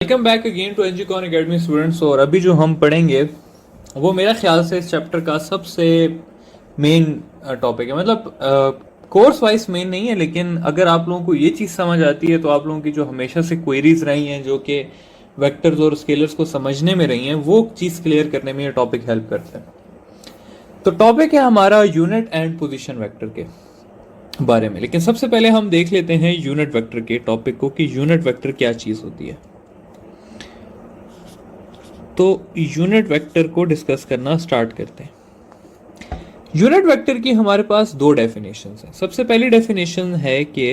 Welcome back again to Educon academy students. और अभी जो हम पढ़ेंगे वो मेरा ख्याल से इस चैप्टर का सबसे मेन टॉपिक है। मतलब कोर्स वाइज मेन नहीं है, लेकिन अगर आप लोगों को ये चीज़ समझ आती है तो आप लोगों की जो हमेशा से क्वेरीज रही हैं, जो कि वेक्टर्स और स्केलर्स को समझने में रही हैं, वो चीज़ क्लियर करने में ये टॉपिक हेल्प करता है। तो टॉपिक है हमारा यूनिट एंड पोजिशन वेक्टर के बारे में। लेकिन सबसे पहले हम देख लेते हैं यूनिट वेक्टर के टॉपिक को कि यूनिट वेक्टर क्या चीज़ होती है। तो यूनिट वेक्टर को डिस्कस करना स्टार्ट करते हैं। यूनिट वेक्टर की हमारे पास दो डेफिनेशंस हैं। सबसे पहली डेफिनेशन है कि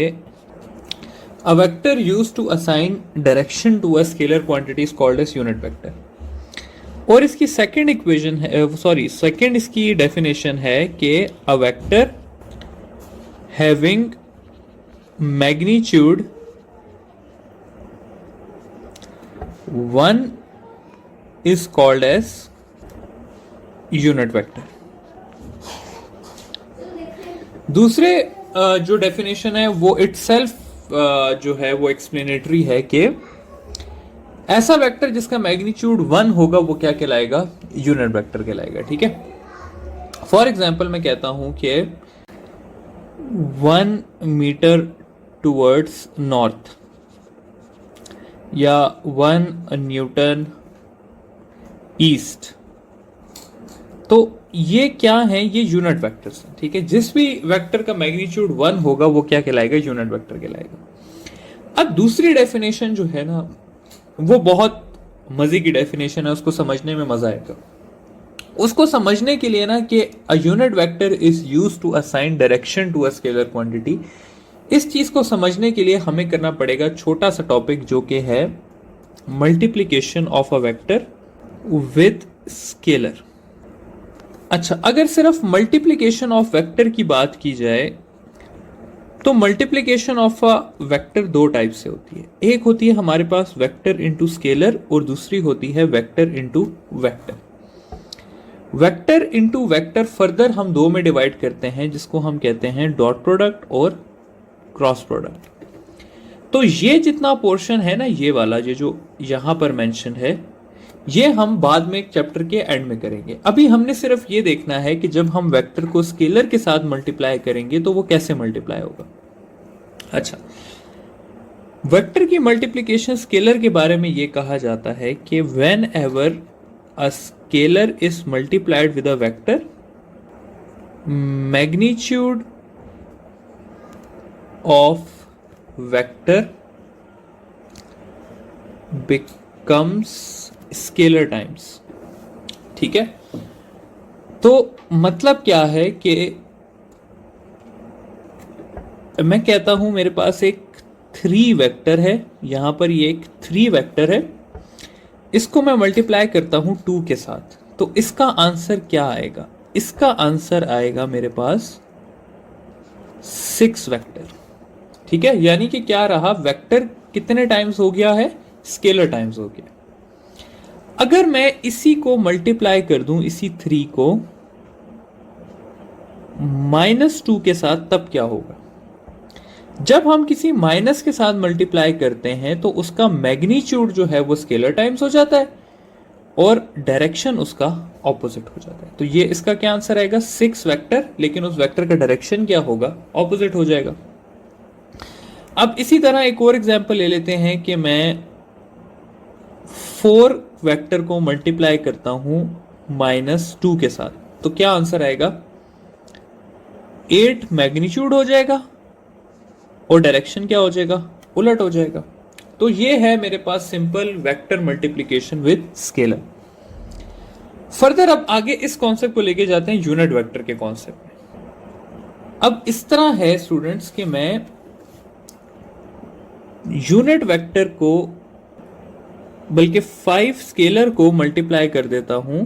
a vector used to assign direction to a scalar quantity is called as unit vector. और इसकी सेकंड इक्वेशन है, सेकंड इसकी डेफिनेशन है कि a vector having magnitude 1 is called as unit vector. दूसरे जो डेफिनेशन है वो इटसेल्फ जो है वो एक्सप्लेनेटरी है कि ऐसा वेक्टर जिसका मैग्नीट्यूड 1 होगा वो क्या कहलाएगा, यूनिट वेक्टर कहलाएगा। ठीक है, फॉर एग्जांपल मैं कहता हूं कि 1 मीटर टुवर्ड्स नॉर्थ या 1 न्यूटन ईस्ट, तो ये क्या है, ये यूनिट वेक्टर्स हैं। ठीक है, जिस भी वेक्टर का मैग्नीट्यूड 1 होगा वो क्या कहलाएगा, यूनिट वेक्टर कहलाएगा। अब दूसरी डेफिनेशन जो है ना वो बहुत मजे की डेफिनेशन है, उसको समझने में मजा आएगा। उसको समझने के लिए ना कि a unit vector is used to assign direction to a scalar quantity, इस चीज को समझने के लिए हमें करना पड़ेगा छोटा सा टॉपिक जो कि है multiplication of a vector with scalar. अच्छा, अगर सिर्फ मल्टीप्लिकेशन ऑफ वेक्टर की बात की जाए तो मल्टीप्लिकेशन ऑफ अ वेक्टर दो टाइप से होती है। एक होती है हमारे पास वेक्टर इनटू स्केलर और दूसरी होती है vector into vector. Vector into vector further हम दो में डिवाइड करते हैं, जिसको हम कहते हैं डॉट प्रोडक्ट और क्रॉस प्रोडक्ट। तो ये जितना पोर्शन है ना, ये वाला ये जो यहां पर मेंशन है, ये हम बाद में एक चैप्टर के एंड में करेंगे। अभी हमने सिर्फ ये देखना है कि जब हम वेक्टर को स्केलर के साथ मल्टीप्लाई करेंगे तो वो कैसे मल्टीप्लाई होगा। अच्छा, वेक्टर की मल्टीप्लिकेशन स्केलर के बारे में ये कहा जाता है कि when ever a scalar is multiplied with a vector, magnitude of vector becomes scalar times. ठीक है, तो मतलब क्या है कि मैं कहता हूं मेरे पास एक 3 वेक्टर है, यहां पर ये एक 3 वेक्टर है, इसको मैं मल्टीप्लाई करता हूं 2 के साथ, तो इसका आंसर क्या आएगा, इसका आंसर आएगा मेरे पास 6 वेक्टर। ठीक है, यानी कि क्या रहा, वेक्टर कितने टाइम्स हो गया है, स्केलर टाइम्स हो गया। अगर मैं इसी को मल्टीप्लाई कर दूं, इसी 3 को -2 के साथ, तब क्या होगा। जब हम किसी माइनस के साथ मल्टीप्लाई करते हैं तो उसका मैग्नीट्यूड जो है वो स्केलर टाइम्स हो जाता है और डायरेक्शन उसका ऑपोजिट हो जाता है। तो ये इसका क्या आंसर आएगा, 6 वेक्टर, लेकिन उस वेक्टर का डायरेक्शन क्या होगा, ऑपोजिट हो जाएगा। अब इसी तरह एक और एग्जांपल ले लेते हैं कि मैं 4 वेक्टर को मल्टीप्लाई करता हूं -2 के साथ, तो क्या आंसर आएगा, 8 मैग्नीट्यूड हो जाएगा और डायरेक्शन क्या हो जाएगा, उलट हो जाएगा। तो ये है मेरे पास simple vector multiplication with scalar. Further अब आगे इस कॉन्सेप्ट को लेके जाते हैं यूनिट वेक्टर के कॉन्सेप्ट में। अब इस तरह है स्टूडेंट्स कि मैं यूनिट वेक्टर को, बल्कि 5 स्केलर को मल्टीप्लाई कर देता हूं,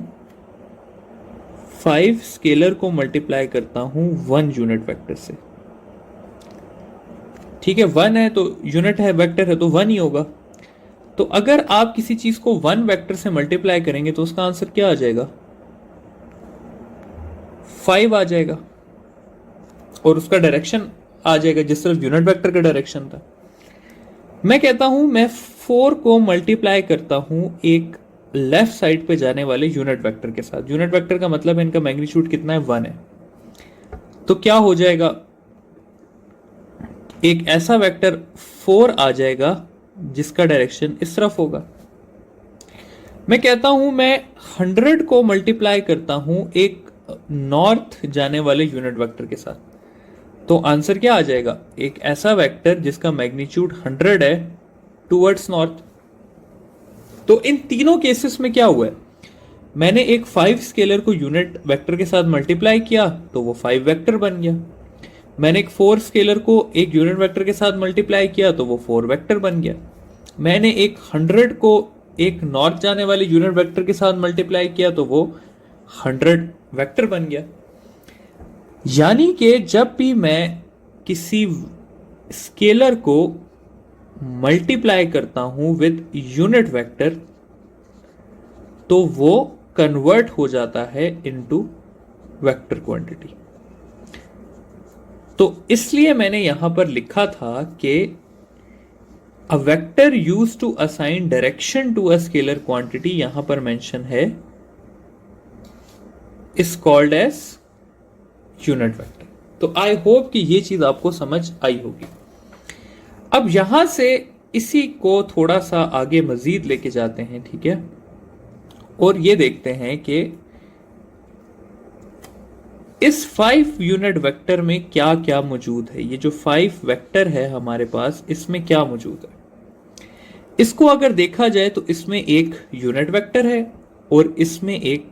5 स्केलर को मल्टीप्लाई करता हूं 1 यूनिट वेक्टर से। ठीक है, 1 है तो यूनिट है, वेक्टर है तो 1 ही होगा। तो अगर आप किसी चीज को 1 वेक्टर से मल्टीप्लाई करेंगे तो उसका आंसर क्या आ जाएगा, 5 आ जाएगा, और उसका डायरेक्शन आ जाएगा जिस तरफ यूनिट वेक्टर का डायरेक्शन था। मैं कहता हूं मैं 4 को मल्टीप्लाई करता हूं एक लेफ्ट साइड पे जाने वाले यूनिट वेक्टर के साथ, यूनिट वेक्टर का मतलब है इनका मैग्नीट्यूड कितना है, 1 है, तो क्या हो जाएगा, एक ऐसा वेक्टर 4 आ जाएगा जिसका डायरेक्शन इस तरफ होगा। मैं कहता हूं मैं 100 को मल्टीप्लाई करता हूं एक नॉर्थ जाने वाले यूनिट वेक्टर के साथ, तो आंसर क्या आ जाएगा, एक ऐसा वेक्टर जिसका मैग्नीट्यूड 100 है टुवर्ड्स नॉर्थ। तो इन तीनों केसेस में क्या हुआ है, मैंने एक 5 स्केलर को यूनिट वेक्टर के साथ मल्टीप्लाई किया तो वो 5 वेक्टर बन गया, मैंने एक 4 स्केलर को एक यूनिट वेक्टर के साथ मल्टीप्लाई किया तो वो 4 वेक्टर बन गया, मैंने एक 100 को एक नॉर्थ जाने वाले यूनिट वेक्टर के साथ मल्टीप्लाई किया तो वो 100 वेक्टर बन गया। यानी कि जब भी मैं किसी स्केलर को मल्टीप्लाई करता हूं विद यूनिट वेक्टर तो वो कन्वर्ट हो जाता है इनटू वेक्टर क्वांटिटी। तो इसलिए मैंने यहां पर लिखा था कि a vector used to assign direction to a scalar quantity, यहां पर मेंशन है, is called as unit vector. तो आई होप कि ये चीज आपको समझ आई होगी। अब यहां से इसी को थोड़ा सा आगे मजीद लेके जाते हैं, ठीक है, और ये देखते हैं कि इस 5 यूनिट वेक्टर में क्या क्या मौजूद है। ये जो 5 वेक्टर है हमारे पास, इसमें क्या मौजूद है। इसको अगर देखा जाए तो इसमें एक यूनिट वेक्टर है और इसमें एक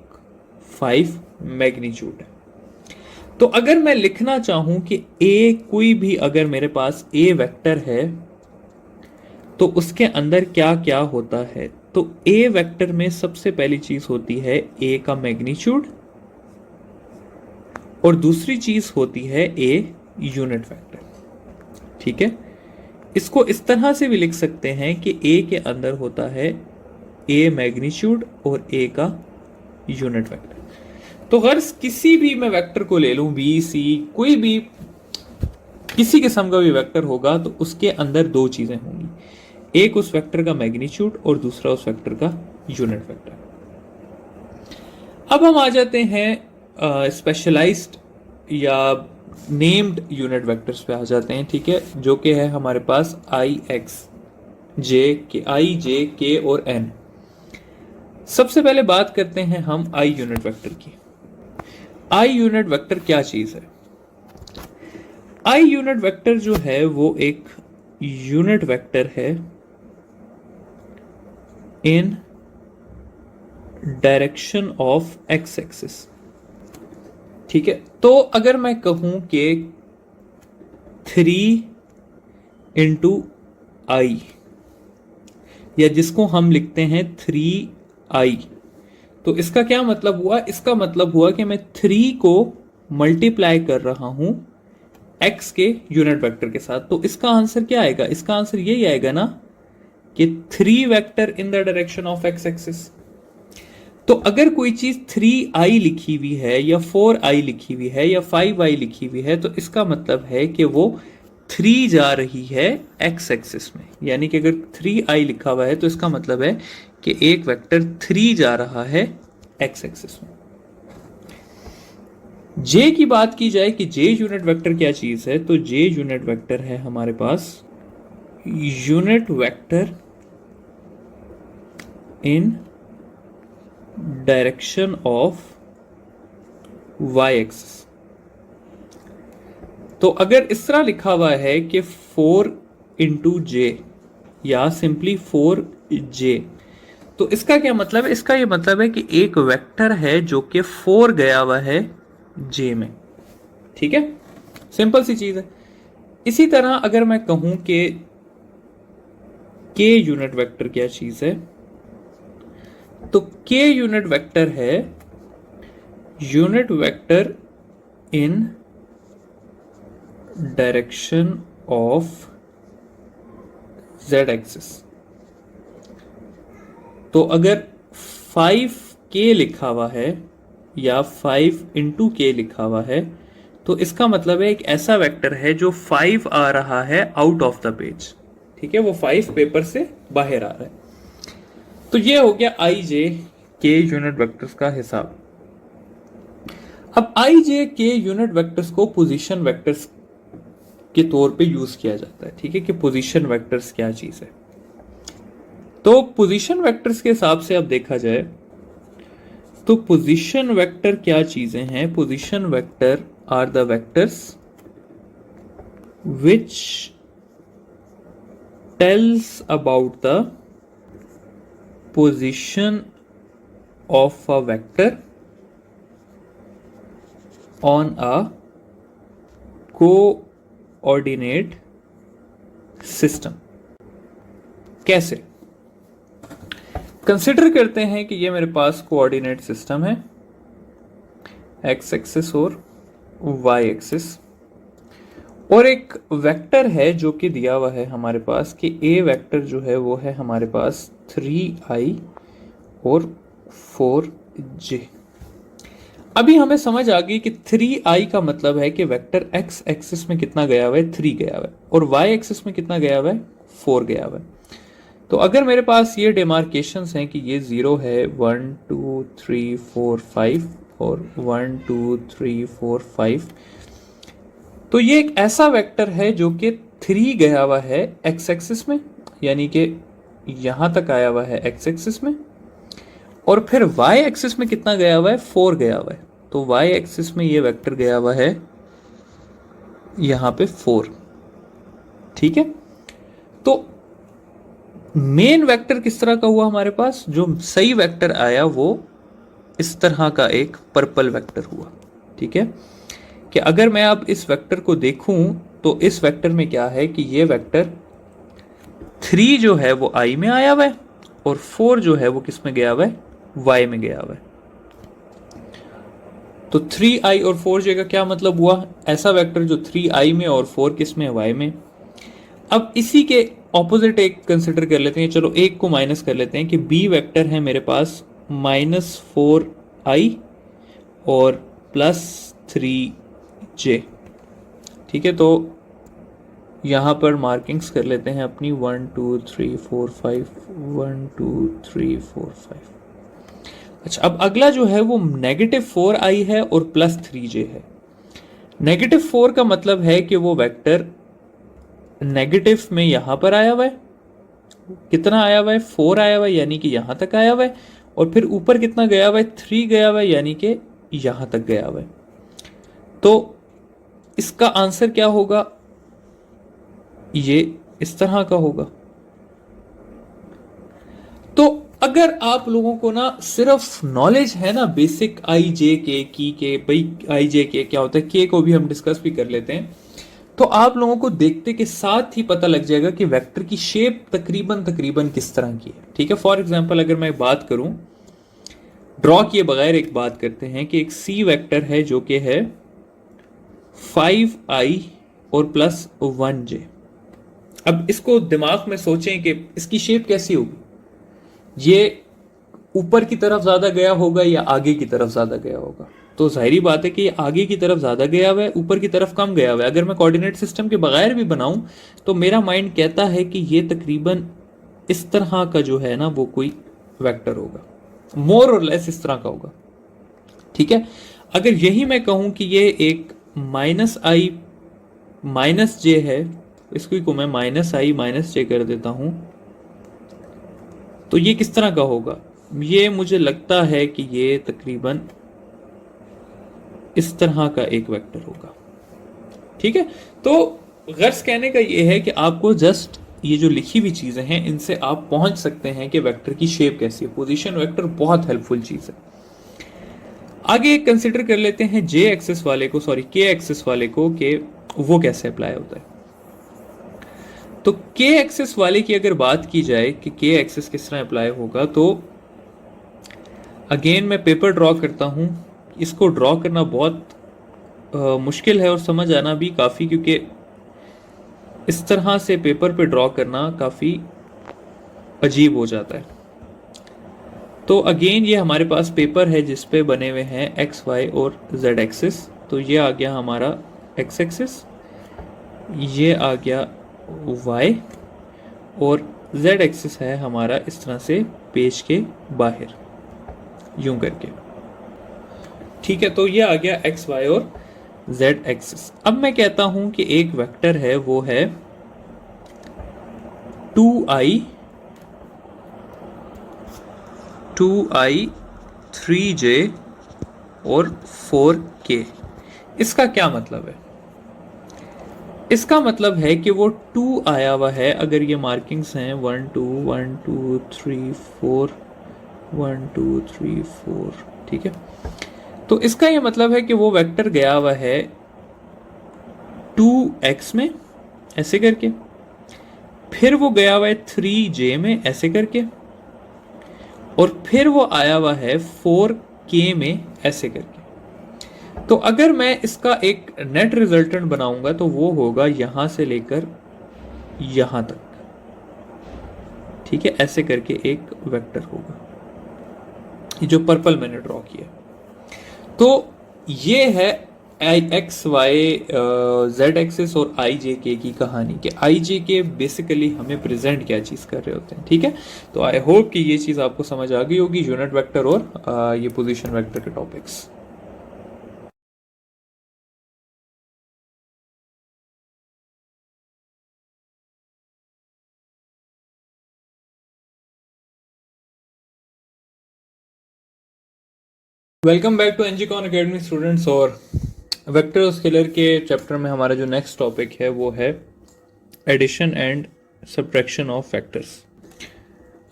5 मैग्नीट्यूड है। तो अगर मैं लिखना चाहूं कि ए कोई भी, अगर मेरे पास ए वेक्टर है तो उसके अंदर क्या क्या होता है, तो ए वेक्टर में सबसे पहली चीज होती है ए का मैग्नीट्यूड और दूसरी चीज होती है ए यूनिट वेक्टर, ठीक है। इसको इस तरह से भी लिख सकते हैं कि ए के अंदर होता है ए मैग्नीट्यूड और ए का यूनिट वेक्टर। तो गर्ज किसी भी मैं वेक्टर को ले लूं, बी सी, कोई भी किसी किस्म का भी वेक्टर होगा तो उसके अंदर दो चीजें होंगी, एक उस वेक्टर का मैग्नीट्यूड और दूसरा उस वेक्टर का यूनिट वेक्टर। अब हम आ जाते हैं स्पेशलाइज्ड या नेम्ड यूनिट वेक्टर्स पे आ जाते हैं, ठीक है, जो कि है हमारे पास आई एक्स जे के, आई जे के और एन। सबसे पहले बात करते हैं हम आई यूनिट वेक्टर की। आई यूनिट वेक्टर क्या चीज है। आई यूनिट वेक्टर जो है वो एक यूनिट वेक्टर है इन डायरेक्शन ऑफ एक्स एक्सिस, ठीक है। तो अगर मैं कहूं कि 3 इंटू आई, या जिसको हम लिखते हैं 3i, तो इसका क्या मतलब हुआ, इसका मतलब हुआ कि मैं 3 को मल्टीप्लाई कर रहा हूं x के यूनिट वेक्टर के साथ। तो इसका आंसर क्या आएगा, इसका आंसर यही आएगा ना कि 3 vector in the direction of x axis. तो अगर कोई चीज 3i लिखी हुई है या 4i लिखी हुई है या 5i लिखी हुई है, तो इसका मतलब है कि वो 3 जा रही है x एक्सिस में। यानी कि अगर 3i लिखा हुआ है तो इसका मतलब है कि एक वेक्टर 3 जा रहा है x एक्सिस में। j की बात की जाए कि j यूनिट वेक्टर क्या चीज है, तो j यूनिट वेक्टर है हमारे पास unit vector in direction of y axis. तो अगर इस तरह लिखा हुआ है कि 4 इंटू जे या सिंपली 4j, तो इसका क्या मतलब है, इसका ये मतलब है कि एक वेक्टर है जो कि 4 गया हुआ है j में, ठीक है, सिंपल सी चीज है। इसी तरह अगर मैं कहूं कि k यूनिट वेक्टर क्या चीज है, तो k यूनिट वेक्टर है unit vector in direction of z axis. तो अगर 5k लिखा हुआ है या 5 इंटू k लिखा हुआ है, तो इसका मतलब है एक ऐसा वेक्टर है जो 5 आ रहा है आउट ऑफ द पेज, ठीक है, वो 5 पेपर से बाहर आ रहा है। तो ये हो गया आई जे के यूनिट वेक्टर्स का हिसाब। अब आई जे के यूनिट वेक्टर्स को पोजीशन वेक्टर्स के तौर पे यूज किया जाता है, ठीक है, कि पोजीशन वेक्टर्स क्या चीज है। तो पोजीशन वेक्टर्स के हिसाब से अब देखा जाए तो पोजीशन वेक्टर क्या चीजें हैं। Position vector are the vectors which tells about the position of a vector on a coordinate system. कैसे? कंसिडर करते हैं कि ये मेरे पास कोऑर्डिनेट सिस्टम है, एक्स एक्सिस और वाई एक्सिस, और एक वेक्टर है जो कि दिया हुआ है हमारे पास कि ए वेक्टर जो है वो है हमारे पास 3i और 4j। अभी हमें समझ आ गई कि 3i का मतलब है कि वेक्टर x एक्सिस में कितना गया हुआ है, 3 गया हुआ है, और y एक्सिस में कितना गया हुआ है, 4 गया हुआ है। तो अगर मेरे पास ये डिमार्केशंस हैं कि ये 0 है, 1 2 3 4 5 और 1 2 3 4 5, तो ये एक ऐसा वेक्टर है जो कि 3 गया हुआ है x एक्सिस में, यानी कि यहां तक आया हुआ है x एक्सिस में, और फिर y एक्सिस में कितना गया हुआ है, 4 गया हुआ है। तो y एक्सिस में ये वेक्टर गया हुआ है यहां पे 4, ठीक है। तो मेन वेक्टर किस तरह का हुआ हमारे पास, जो सही वेक्टर आया वो इस तरह का एक पर्पल वेक्टर हुआ, ठीक है। कि अगर मैं अब इस वेक्टर को देखूं तो इस वेक्टर में क्या है कि ये वेक्टर 3 जो है वो i में आया हुआ है और 4 जो है वो किस में गया हुआ है, y में गया हुआ है। तो 3i और 4j का क्या मतलब हुआ, ऐसा वेक्टर जो 3i में और 4 किस में है, y में। अब इसी के ऑपोजिट एक कंसिडर कर लेते हैं, चलो एक को माइनस कर लेते हैं कि b वेक्टर है मेरे पास -4i और +3j, ठीक है। तो यहां पर मार्किंग्स कर लेते हैं अपनी 1 2 3 4 5, 1 2 3 4 5। अच्छा, अब अगला जो है वो -4i है और +3j है। -4 का मतलब है कि वो वेक्टर नेगेटिव में यहां पर आया हुआ है, कितना आया हुआ है, 4 आया हुआ है, यानी कि यहां तक आया हुआ है, और फिर ऊपर कितना गया हुआ है, 3 गया हुआ है, यानी कि यहां तक गया हुआ है। तो इसका आंसर क्या होगा, ये इस तरह का होगा। तो अगर आप लोगों को ना सिर्फ नॉलेज है ना बेसिक आई जे के भाई आई जे के क्या होता है, के को भी हम डिस्कस भी कर लेते हैं, तो आप लोगों को देखते के साथ ही पता लग जाएगा कि वेक्टर की शेप तकरीबन किस तरह की है, ठीक है। फॉर एग्जांपल अगर मैं बात करूं, ड्रॉ किए बगैर एक बात करते हैं कि एक सी वेक्टर है जो कि है 5i और +1j। अब इसको दिमाग में सोचें कि इसकी शेप कैसी होगी, ये ऊपर की तरफ ज्यादा गया होगा या आगे की तरफ ज्यादा गया होगा। तो जाहिर बात है कि ये आगे की तरफ ज्यादा गया हुआ है, ऊपर की तरफ कम गया हुआ है। अगर मैं कोऑर्डिनेट सिस्टम के बगैर भी बनाऊं तो मेरा माइंड कहता है कि ये तकरीबन इस तरह का जो है ना वो कोई वेक्टर होगा, मोर और लेस इस तरह का होगा, ठीक है। अगर यही मैं कहूं कि ये एक -i -j है, इसको को मैं -i -j कर देता हूं, तो ये किस तरह का होगा, ये मुझे लगता है कि ये तकरीबन इस तरह का एक वेक्टर होगा, ठीक है। तो गर्ज कहने का ये है कि आपको जस्ट ये जो लिखी हुई चीजें हैं इनसे आप पहुंच सकते हैं कि वेक्टर की शेप कैसी है। पोजीशन वेक्टर बहुत हेल्पफुल चीज है। आगे कंसिडर कर लेते हैं जे एक्सिस वाले को, सॉरी के एक्सिस वाले को, कि वो कैसे अप्लाई होता है। तो के एक्सिस वाले की अगर बात की जाए कि के एक्सिस किस तरह अप्लाई होगा, तो अगेन मैं पेपर ड्रॉ करता हूं। इसको ड्रॉ करना बहुत मुश्किल है और समझ आना भी काफ़ी, क्योंकि इस तरह से पेपर पे ड्रॉ करना काफ़ी अजीब हो जाता है। तो अगेन ये हमारे पास पेपर है जिस पे बने हुए हैं एक्स वाई और जेड एक्सिस। तो ये आ गया हमारा एक्स एक्सिस, ये आ गया वाई, और z एक्सिस है हमारा इस तरह से पेज के बाहर, यूं करके। ठीक है, तो ये आ गया x, y और z एक्सिस। अब मैं कहता हूं कि एक वेक्टर है, वो है 2i 3j और 4k। इसका क्या मतलब है? इसका मतलब है कि वो 2 आया हुआ है, अगर ये मार्किंग्स हैं 1 2 1 2 3 4 1 2 3 4, ठीक है। तो इसका ये मतलब है कि वो वेक्टर गया हुआ है 2x में ऐसे करके, फिर वो गया हुआ है 3j में ऐसे करके, और फिर वो आया हुआ है 4k में ऐसे करके। तो अगर मैं इसका एक नेट रिजल्टेंट बनाऊंगा तो वो होगा यहां से लेकर यहां तक, ठीक है, ऐसे करके एक वेक्टर होगा, जो पर्पल मैंने ड्रॉ किया। तो ये है एक्स वाई जेड एक्सिस और आई जे के की कहानी, कि आई जे के बेसिकली हमें प्रेजेंट क्या चीज़ कर रहे होते हैं, ठीक है। तो आई होप कि ये चीज़ आपको समझ आ गई होगी, यूनिट वेक्टर और ये पोजीशन वेक्टर के topics. Welcome back to NGcon academy students. और वेक्टर और स्केलर के चैप्टर में हमारा जो नेक्स्ट टॉपिक है वो है addition and subtraction of vectors.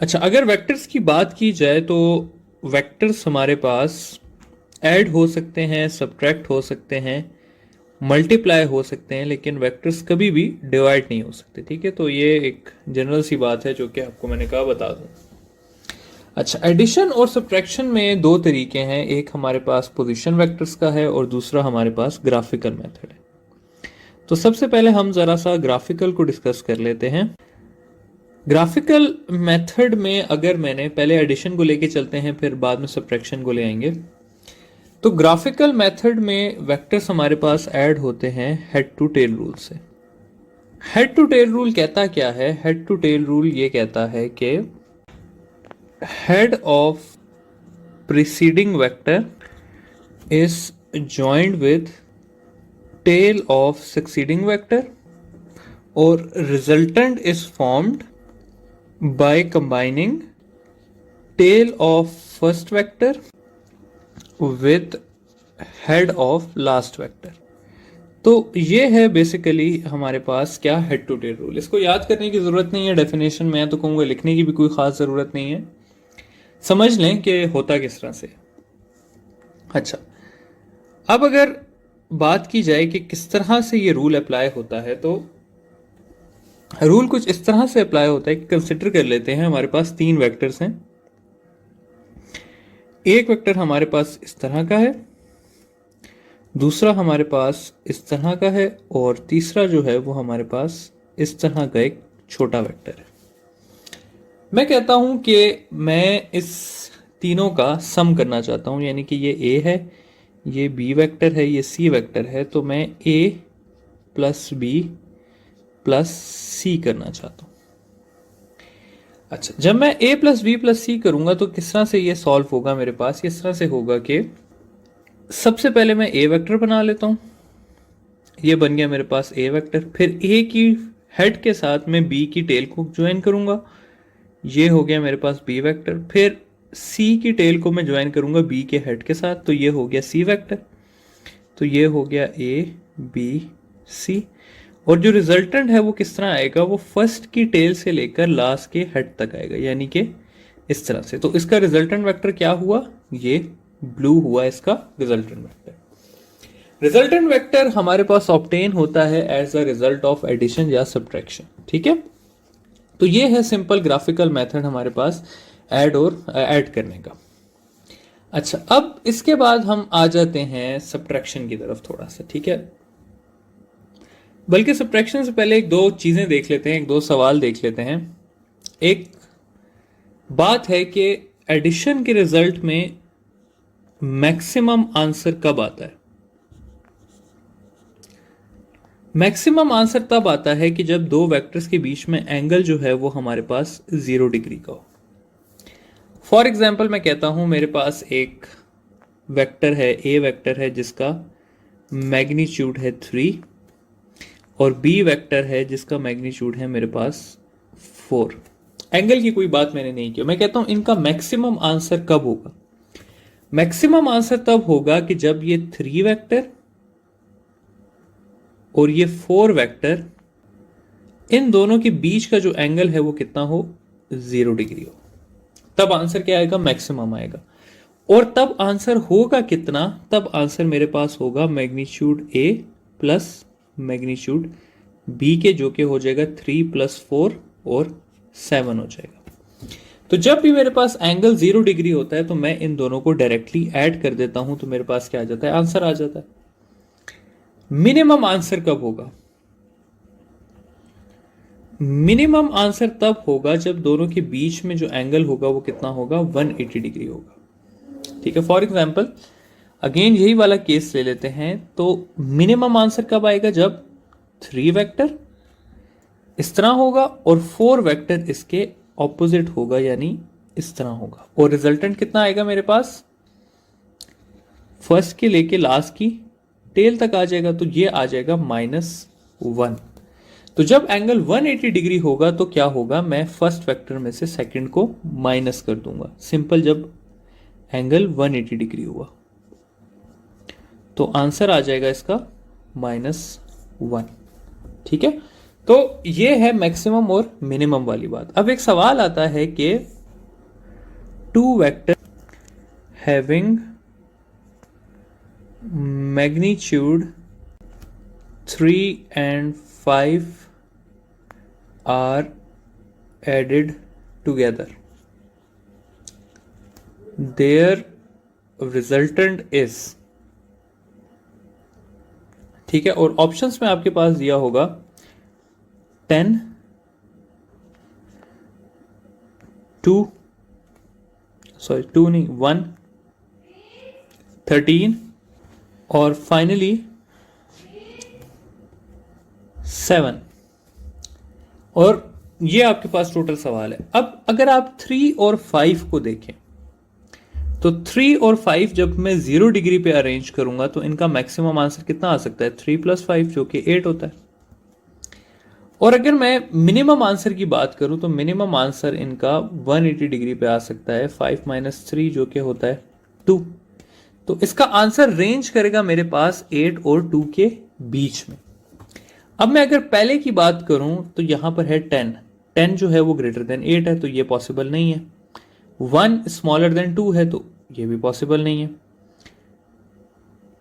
अच्छा, अगर वेक्टर्स की बात की जाए तो वेक्टर्स हमारे पास ऐड हो सकते हैं, सब्ट्रैक्ट हो सकते हैं, मल्टीप्लाई हो सकते हैं, लेकिन वेक्टर्स कभी भी डिवाइड नहीं हो सकते, ठीक है। तो ये एक जनरल सी बात है जो कि आपको मैंने कहा बता दूं। अच्छा, एडिशन और सब्ट्रैक्शन में दो तरीके हैं, एक हमारे पास पोजीशन वेक्टर्स का है और दूसरा हमारे पास ग्राफिकल मेथड है। तो सबसे पहले हम जरा सा ग्राफिकल को डिस्कस कर लेते हैं। ग्राफिकल मेथड में अगर मैंने पहले एडिशन को लेके चलते हैं, फिर बाद में सब्ट्रैक्शन को ले आएंगे। तो ग्राफिकल मेथड में वेक्टर्स हमारे पास ऐड होते हैं हेड टू टेल रूल से। हेड टू टेल रूल कहता क्या है? हेड टू टेल रूल ये कहता है कि head of preceding vector is joined with tail of succeeding vector, or resultant is formed by combining tail of first vector with head of last vector। तो ये है बेसिकली हमारे पास क्या, head to tail rule. इसको याद करने की जरूरत नहीं है, डेफिनेशन मैं तो कहूँगा लिखने की भी कोई खास जरूरत नहीं है, समझ लें कि होता किस तरह से। अच्छा, अब अगर बात की जाए कि किस तरह से ये रूल अप्लाई होता है, तो रूल कुछ इस तरह से अप्लाई होता है कि कंसिडर कर लेते हैं हमारे पास तीन वेक्टर्स हैं। एक वेक्टर हमारे पास इस तरह का है, दूसरा हमारे पास इस तरह का है, और तीसरा जो है वो हमारे पास इस तरह का एक छोटा वेक्टर है। मैं कहता हूं कि मैं इस तीनों का सम करना चाहता हूं, यानी कि ये ए है, ये बी वेक्टर है, ये सी वेक्टर है, तो मैं ए प्लस बी प्लस सी करना चाहता हूं। अच्छा, जब मैं ए प्लस बी प्लस सी करूंगा तो किस तरह से ये सॉल्व होगा मेरे पास? इस तरह से होगा कि सबसे पहले मैं ए वेक्टर बना लेता हूं, ये बन गया मेरे पास ए वेक्टर। फिर ए की हेड के साथ मैं बी की टेल को ज्वाइन करूंगा, ये हो गया मेरे पास बी वेक्टर। फिर सी की टेल को मैं ज्वाइन करूंगा बी के हेड के साथ, तो ये हो गया सी वेक्टर। तो ये हो गया ए बी सी, और जो रिजल्टेंट है वो किस तरह आएगा? वो फर्स्ट की टेल से लेकर लास्ट के हेड तक आएगा, यानी कि इस तरह से। तो इसका रिजल्टेंट वेक्टर क्या हुआ? ये ब्लू हुआ इसका रिजल्टेंट वेक्टर। रिजल्टेंट वेक्टर हमारे पास ऑब्टेन होता है as a result of addition या सब्ट्रैक्शन, ठीक है। तो ये है सिंपल ग्राफिकल मेथड हमारे पास ऐड करने का। अच्छा, अब इसके बाद हम आ जाते हैं सब्ट्रैक्शन की तरफ थोड़ा सा, ठीक है। बल्कि सब्ट्रैक्शन से पहले एक दो चीजें देख लेते हैं, एक दो सवाल देख लेते हैं। एक बात है कि एडिशन के रिजल्ट में मैक्सिमम आंसर कब आता है? मैक्सिमम आंसर तब आता है कि जब दो वेक्टर्स के बीच में एंगल जो है वो हमारे पास 0 डिग्री का हो। फॉर एग्जाम्पल मैं कहता हूं मेरे पास एक वेक्टर है, ए वेक्टर है जिसका मैग्नीट्यूड है 3 और बी वेक्टर है जिसका मैग्नीट्यूड है मेरे पास 4। एंगल की कोई बात मैंने नहीं की, मैं कहता हूं इनका मैक्सिमम आंसर कब होगा। मैक्सिमम आंसर तब होगा कि जब ये 3 वेक्टर और ये 4 वेक्टर, इन दोनों के बीच का जो एंगल है वो कितना हो, 0 डिग्री हो। तब आंसर क्या आएगा, मैक्सिमम आएगा। और तब आंसर होगा कितना, तब आंसर मेरे पास होगा magnitude A plus magnitude B के, जो कि हो जाएगा 3 + 4 और 7 हो जाएगा। तो जब भी मेरे पास एंगल 0 डिग्री होता है तो मैं इन दोनों को डायरेक्टली ऐड कर देता हूं, तो मेरे पास क्या आ जाता है, आंसर आ जाता है। मिनिमम आंसर कब होगा, मिनिमम आंसर तब होगा जब दोनों के बीच में जो एंगल होगा वो कितना होगा, 180 डिग्री होगा। ठीक है, फॉर एग्जाम्पल अगेन यही वाला केस ले लेते हैं। तो मिनिमम आंसर कब आएगा, जब 3 वेक्टर इस तरह होगा और 4 वेक्टर इसके ऑपोजिट होगा, यानी इस तरह होगा, और रिजल्टेंट कितना आएगा मेरे पास, फर्स्ट के लेके लास्ट की टेल तक आ जाएगा, तो ये आ जाएगा -1। तो जब एंगल 180 डिग्री होगा तो क्या होगा, मैं फर्स्ट वेक्टर में से सेकंड को माइनस कर दूंगा। सिंपल, जब एंगल 180 डिग्री हुआ तो आंसर आ जाएगा इसका -1। ठीक है, तो ये है मैक्सिमम और मिनिमम वाली बात। अब एक सवाल आता है कि 2 vector having magnitude 3 and 5 are added together, their resultant is। ठीक है, और ऑप्शंस में आपके पास दिया होगा 10, 2 नहीं 1, 13 और फाइनली 7। और ये आपके पास टोटल सवाल है। अब अगर आप 3 और 5 को देखें तो 3 और 5 जब मैं 0 डिग्री पे अरेंज करूंगा तो इनका मैक्सिमम आंसर कितना आ सकता है, 3 + 5 जो कि 8 होता है। और अगर मैं मिनिमम आंसर की बात करूं तो मिनिमम आंसर इनका 180 डिग्री पे आ सकता है, 5 - 3 जो कि होता है 2। तो इसका आंसर रेंज करेगा मेरे पास 8 और 2 के बीच में। अब मैं अगर पहले की बात करूं तो यहां पर है 10 जो है वो ग्रेटर देन 8 है, तो ये पॉसिबल नहीं है। 1 स्मॉलर देन 2 है, तो ये भी पॉसिबल नहीं है।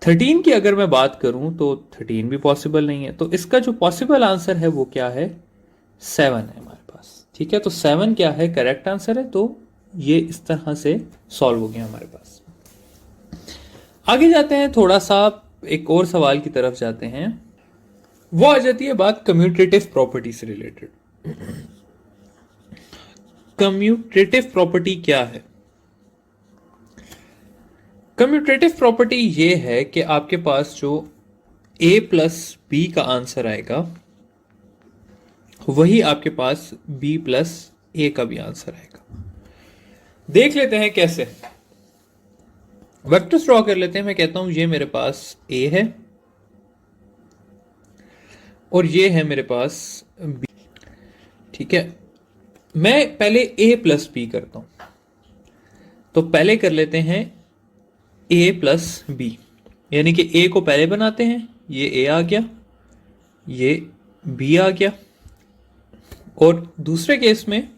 13 की अगर मैं बात करूं तो 13 भी पॉसिबल नहीं है। तो इसका जो पॉसिबल आंसर है वो क्या है, 7 है हमारे पास। ठीक है, तो 7 क्या है, करेक्ट आंसर है। तो ये इस तरह से सॉल्व हो गया हमारे पास। आगे जाते हैं, थोड़ा सा एक और सवाल की तरफ जाते हैं। वो आ जाती है बात कम्यूटेटिव प्रॉपर्टी से रिलेटेड। कम्यूटेटिव प्रॉपर्टी क्या है, कम्यूटेटिव प्रॉपर्टी ये है कि आपके पास जो a + b का आंसर आएगा वही आपके पास b + a का भी आंसर आएगा। देख लेते हैं कैसे, वेक्टर्स ड्रॉ कर लेते हैं। मैं कहता हूं ये मेरे पास a है और ये है मेरे पास b। ठीक है, मैं पहले a + b करता हूं। तो पहले कर लेते हैं a + b, यानी कि a को पहले बनाते हैं, ये a आ गया, ये b आ गया। और दूसरे केस में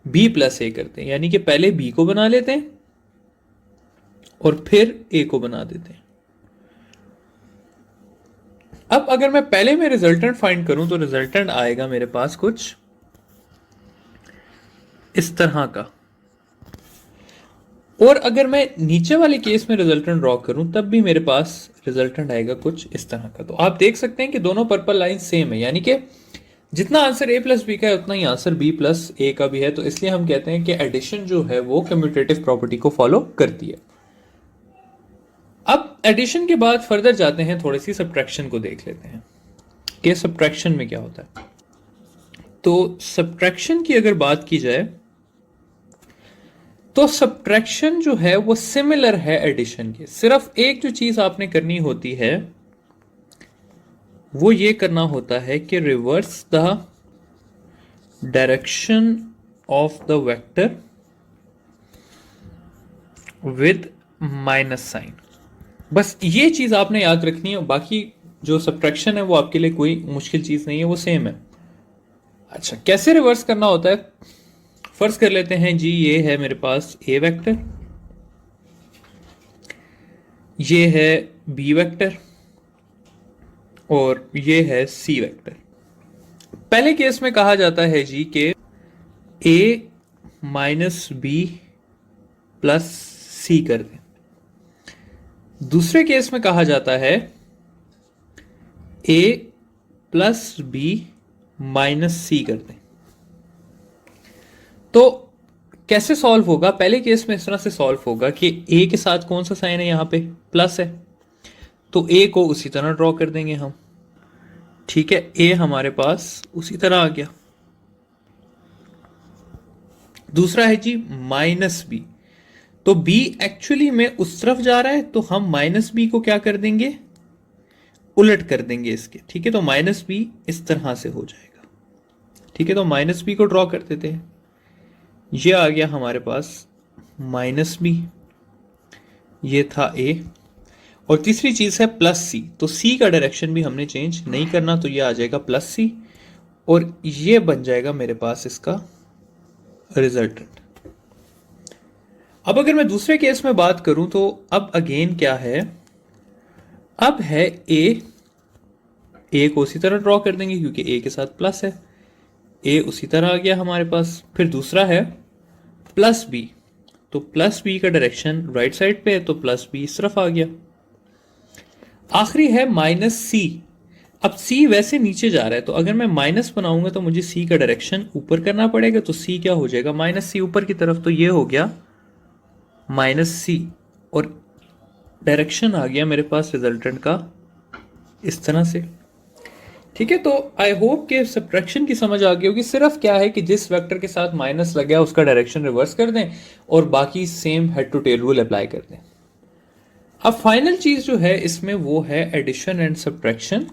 b + a करते हैं, यानी कि पहले b को बना लेते हैं और फिर a को बना देते हैं। अब अगर मैं पहले में रिजल्टेंट फाइंड करूं तो रिजल्टेंट आएगा मेरे पास कुछ इस तरह का। और अगर मैं नीचे वाले केस में रिजल्टेंट ड्रॉ करूं तब भी मेरे पास रिजल्टेंट आएगा कुछ इस तरह का। तो आप देख सकते हैं कि दोनों पर्पल लाइन सेम है, यानी कि जितना आंसर a + b का है उतना ही आंसर b + a का भी है। तो इसलिए हम कहते हैं कि एडिशन जो है वो कम्यूटेटिव प्रॉपर्टी को फॉलो करती है। अब एडिशन के बाद फर्दर जाते हैं, थोड़ी सी सब्ट्रैक्शन को देख लेते हैं। कि सब्ट्रैक्शन में क्या होता है। तो सब्ट्रैक्शन की अगर बात की जाए तो सब्ट्रैक्शन जो है वो सिमिलर है एडिशन के, सिर्फ एक जो चीज आपने करनी होती है वो ये करना होता है कि reverse the direction of the vector with minus sign. बस ये चीज आपने याद रखनी है, बाकी जो सब्ट्रैक्शन है वो आपके लिए कोई मुश्किल चीज नहीं है, वो सेम है। अच्छा, कैसे रिवर्स करना होता है, फर्ज कर लेते हैं जी ये है मेरे पास ए वेक्टर, ये है बी वेक्टर और ये है सी वेक्टर। पहले केस में कहा जाता है जी के ए माइनस बी प्लस सी कर दें। दूसरे केस में कहा जाता है ए प्लस बी माइनस सी कर दें। तो कैसे सॉल्व होगा, पहले केस में इस तरह से सॉल्व होगा कि ए के साथ कौन सा साइन है, यहां पे प्लस है, तो ए को उसी तरह ड्रॉ कर देंगे हम। ठीक है, ए हमारे पास उसी तरह आ गया। दूसरा है जी माइनस बी, तो बी एक्चुअली में उस तरफ जा रहा है, तो हम माइनस बी को क्या कर देंगे, उलट कर देंगे इसके। ठीक है, तो माइनस बी इस तरह से हो जाएगा। ठीक है, तो माइनस बी को ड्रॉ कर देते हैं, ये आ गया हमारे पास माइनस बी, ये था ए। और तीसरी चीज है प्लस सी, तो सी का डायरेक्शन भी हमने चेंज नहीं करना, तो ये आ जाएगा प्लस सी और ये बन जाएगा मेरे पास इसका रिजल्टेंट। अब अगर मैं दूसरे केस में बात करूं तो अब अगेन क्या है, अब है ए को उसी तरह ड्रॉ कर देंगे क्योंकि ए के साथ प्लस है, ए उसी तरह आ गया हमारे पास। फिर दूसरा है प्लस बी, तो प्लस बी का डायरेक्शन राइट साइड पे है, तो प्लस बी इस तरफ आ गया। आखिरी है माइनस सी, अब सी वैसे नीचे जा रहा है, तो अगर मैं माइनस बनाऊंगा तो मुझे सी का डायरेक्शन ऊपर करना पड़ेगा, तो सी क्या हो जाएगा, माइनस सी ऊपर की तरफ, तो ये हो गया माइनस सी और डायरेक्शन आ गया मेरे पास रिजल्टेंट का इस तरह से। ठीक है, तो आई होप कि सब्ट्रैक्शन की समझ आ गई होगी। सिर्फ क्या है कि जिस वेक्टर के साथ माइनस लग गया उसका डायरेक्शन रिवर्स कर दें और बाकी same head to tail rule apply कर दें। अब फाइनल चीज जो है इसमें वो है addition and subtraction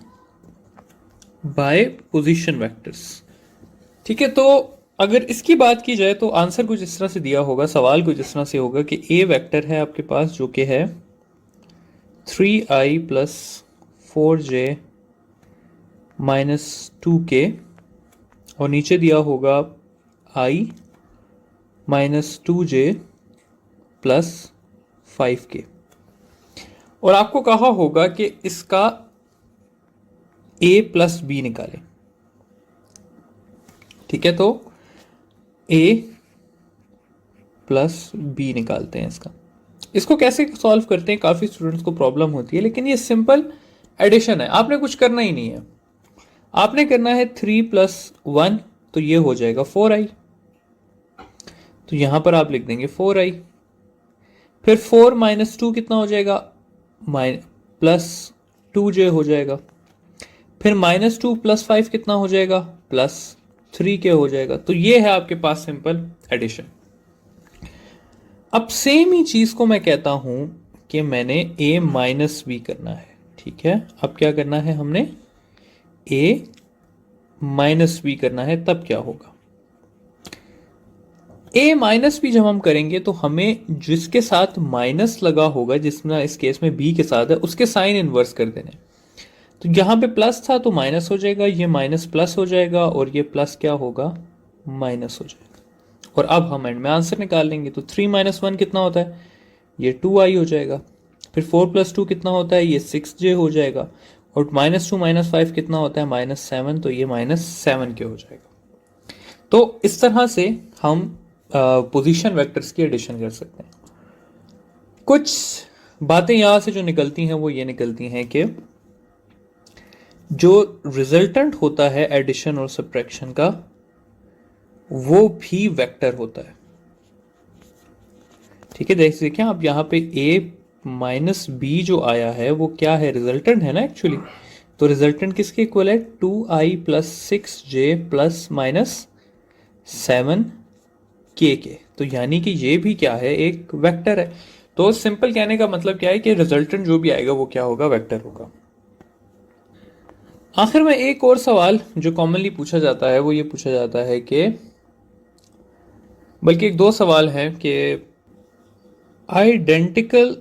by position vectors. ठीक है, तो अगर इसकी बात की जाए तो आंसर कुछ इस तरह से दिया होगा, सवाल कुछ इस तरह से होगा कि ए वेक्टर है आपके पास जो कि है 3i plus 4j minus 2k और नीचे दिया होगा i minus 2j plus 5k और आपको कहा होगा कि इसका a प्लस बी निकालें। ठीक है, तो a प्लस बी निकालते हैं इसका। इसको कैसे सॉल्व करते हैं, काफी स्टूडेंट्स को प्रॉब्लम होती है, लेकिन ये सिंपल एडिशन है, आपने कुछ करना ही नहीं है। आपने करना है 3 प्लस 1, तो ये हो जाएगा 4i, तो यहां पर आप लिख देंगे 4i। फिर 4 माइनस 2 कितना हो जाएगा, प्लस 2j हो जाएगा। फिर माइनस 2 प्लस 5 कितना हो जाएगा, प्लस 3k हो जाएगा। तो ये है आपके पास सिंपल एडिशन। अब सेम ही चीज को मैं कहता हूं कि मैंने a माइनस बी करना है। ठीक है, अब क्या करना है, हमने a माइनस बी करना है, तब क्या होगा, a माइनस बी जब हम करेंगे तो हमें जिसके साथ माइनस लगा होगा, जिसमें इस केस में b के साथ है, उसके साइन इनवर्स कर देने। तो यहां पे प्लस था तो माइनस हो जाएगा, ये माइनस प्लस हो जाएगा और ये प्लस क्या होगा, माइनस हो जाएगा। और अब हम एंड में आंसर निकाल लेंगे, तो 3 माइनस 1 कितना होता है, ये 2i हो जाएगा। फिर 4 प्लस 2 कितना होता है, ये 6j हो जाएगा। और माइनस 2 माइनस 5 कितना होता है, माइनस 7, तो ये माइनस 7k हो जाएगा। तो इस तरह से हम पोजीशन वेक्टर्स की एडिशन कर सकते हैं। कुछ बातें यहां से जो निकलती हैं वो ये निकलती हैं कि जो रिजल्टेंट होता है एडिशन और सब्ट्रैक्शन का वो भी वेक्टर होता है। ठीक है, देखिए आप यहां पे a माइनस बी जो आया है वो क्या है, रिजल्टेंट है ना एक्चुअली, तो रिजल्टेंट किसके इक्वल है, 2i plus 6j plus minus 7k के। तो यानी कि ये भी क्या है, एक वेक्टर है। तो सिंपल कहने का मतलब क्या है कि रिजल्टेंट जो भी आएगा वो क्या होगा, वेक्टर होगा। आखिर में एक और सवाल जो कॉमनली पूछा जाता है वो ये पूछा जाता है कि, बल्कि एक दो सवाल है कि identical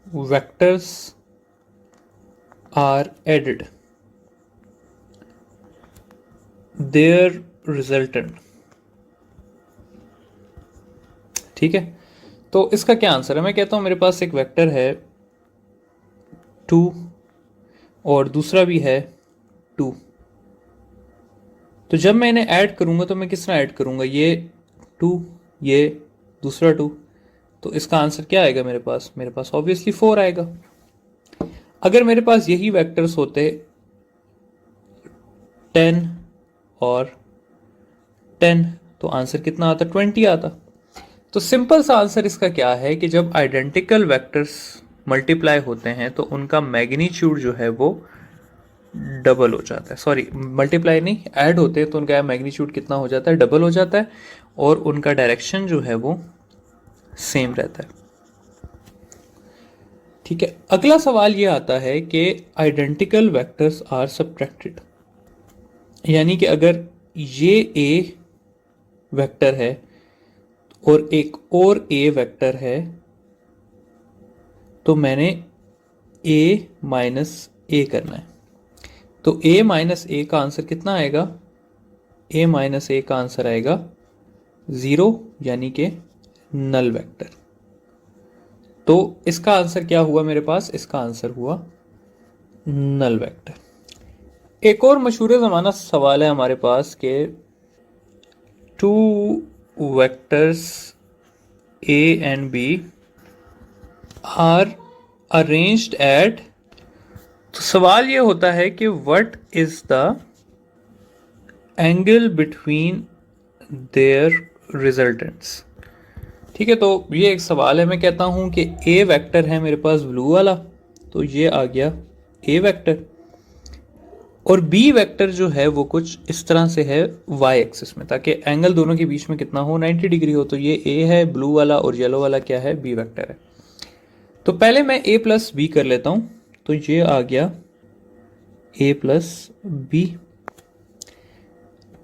vectors are added, their resultant. ठीक है, तो इसका क्या आंसर है? मैं कहता हूं मेरे पास एक वेक्टर है 2 और दूसरा भी है 2। तो जब मैं इन्हें ऐड करूंगा तो मैं किस तरह ऐड करूंगा, ये 2 ये दूसरा 2, तो इसका आंसर क्या आएगा मेरे पास ऑब्वियसली 4 आएगा। अगर मेरे पास यही वेक्टर्स होते 10 और 10 तो आंसर कितना आता, 20 आता। तो सिंपल सा आंसर इसका क्या है कि जब आइडेंटिकल वेक्टर्स मल्टीप्लाई होते हैं तो उनका मैग्नीट्यूड जो है वो डबल हो जाता है। सॉरी, मल्टीप्लाई नहीं, ऐड होते हैं तो उनका मैग्नीट्यूड कितना हो जाता है, डबल हो जाता है, और उनका डायरेक्शन जो है वो सेम रहता है। ठीक है, अगला सवाल ये आता है कि आइडेंटिकल वेक्टर्स आर सबट्रैक्टेड, यानी कि अगर ये ए वेक्टर है और एक और ए वेक्टर है तो मैंने ए माइनस ए करना है। तो ए माइनस ए का आंसर कितना आएगा, ए माइनस ए का आंसर आएगा 0, यानी कि नल वेक्टर। तो इसका आंसर क्या हुआ मेरे पास, इसका आंसर हुआ नल वेक्टर। एक और मशहूर ज़माना सवाल है हमारे पास कि 2 vectors A and B are arranged at, तो सवाल ये होता है कि what is the angle between their resultants. ठीक है, तो ये एक सवाल है। मैं कहता हूं कि ए वेक्टर है मेरे पास ब्लू वाला, तो ये आ गया ए वेक्टर, और बी वेक्टर जो है वो कुछ इस तरह से है वाई एक्सिस में, ताकि एंगल दोनों के बीच में कितना हो, 90 डिग्री हो। तो ये ए है ब्लू वाला और येलो वाला क्या है, बी वेक्टर है। तो पहले मैं ए प्लस बी कर लेता हूं, तो ये आ गया ए प्लस बी।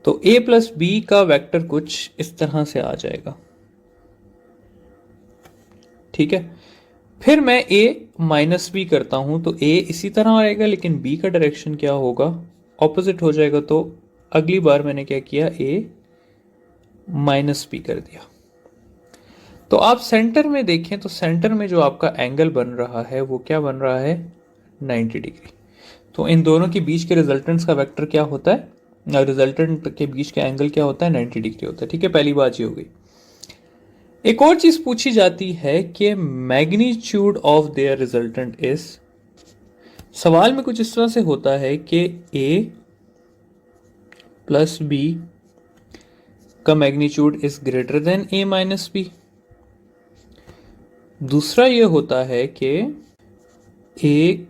तो ए प्लस बी का वेक्टर कुछ इस तरह से आ जाएगा। ठीक है, फिर मैं ए माइनस बी करता हूं, तो ए इसी तरह आएगा लेकिन बी का डायरेक्शन क्या होगा, ऑपोजिट हो जाएगा। तो अगली बार मैंने क्या किया, ए माइनस बी कर दिया। तो आप सेंटर में देखें तो सेंटर में जो आपका एंगल बन रहा है वो क्या बन रहा है, 90 डिग्री। तो इन दोनों के बीच के रिजल्टेंट्स का वेक्टर क्या होता है, रिजल्टेंट के बीच का एंगल क्या होता है, 90 डिग्री होता है। ठीक है, पहली बात ये हो गई। एक और चीज पूछी जाती है कि magnitude of their resultant is, सवाल में कुछ इस तरह से होता है कि ए प्लस बी का magnitude is greater than A minus B. दूसरा ये होता है कि A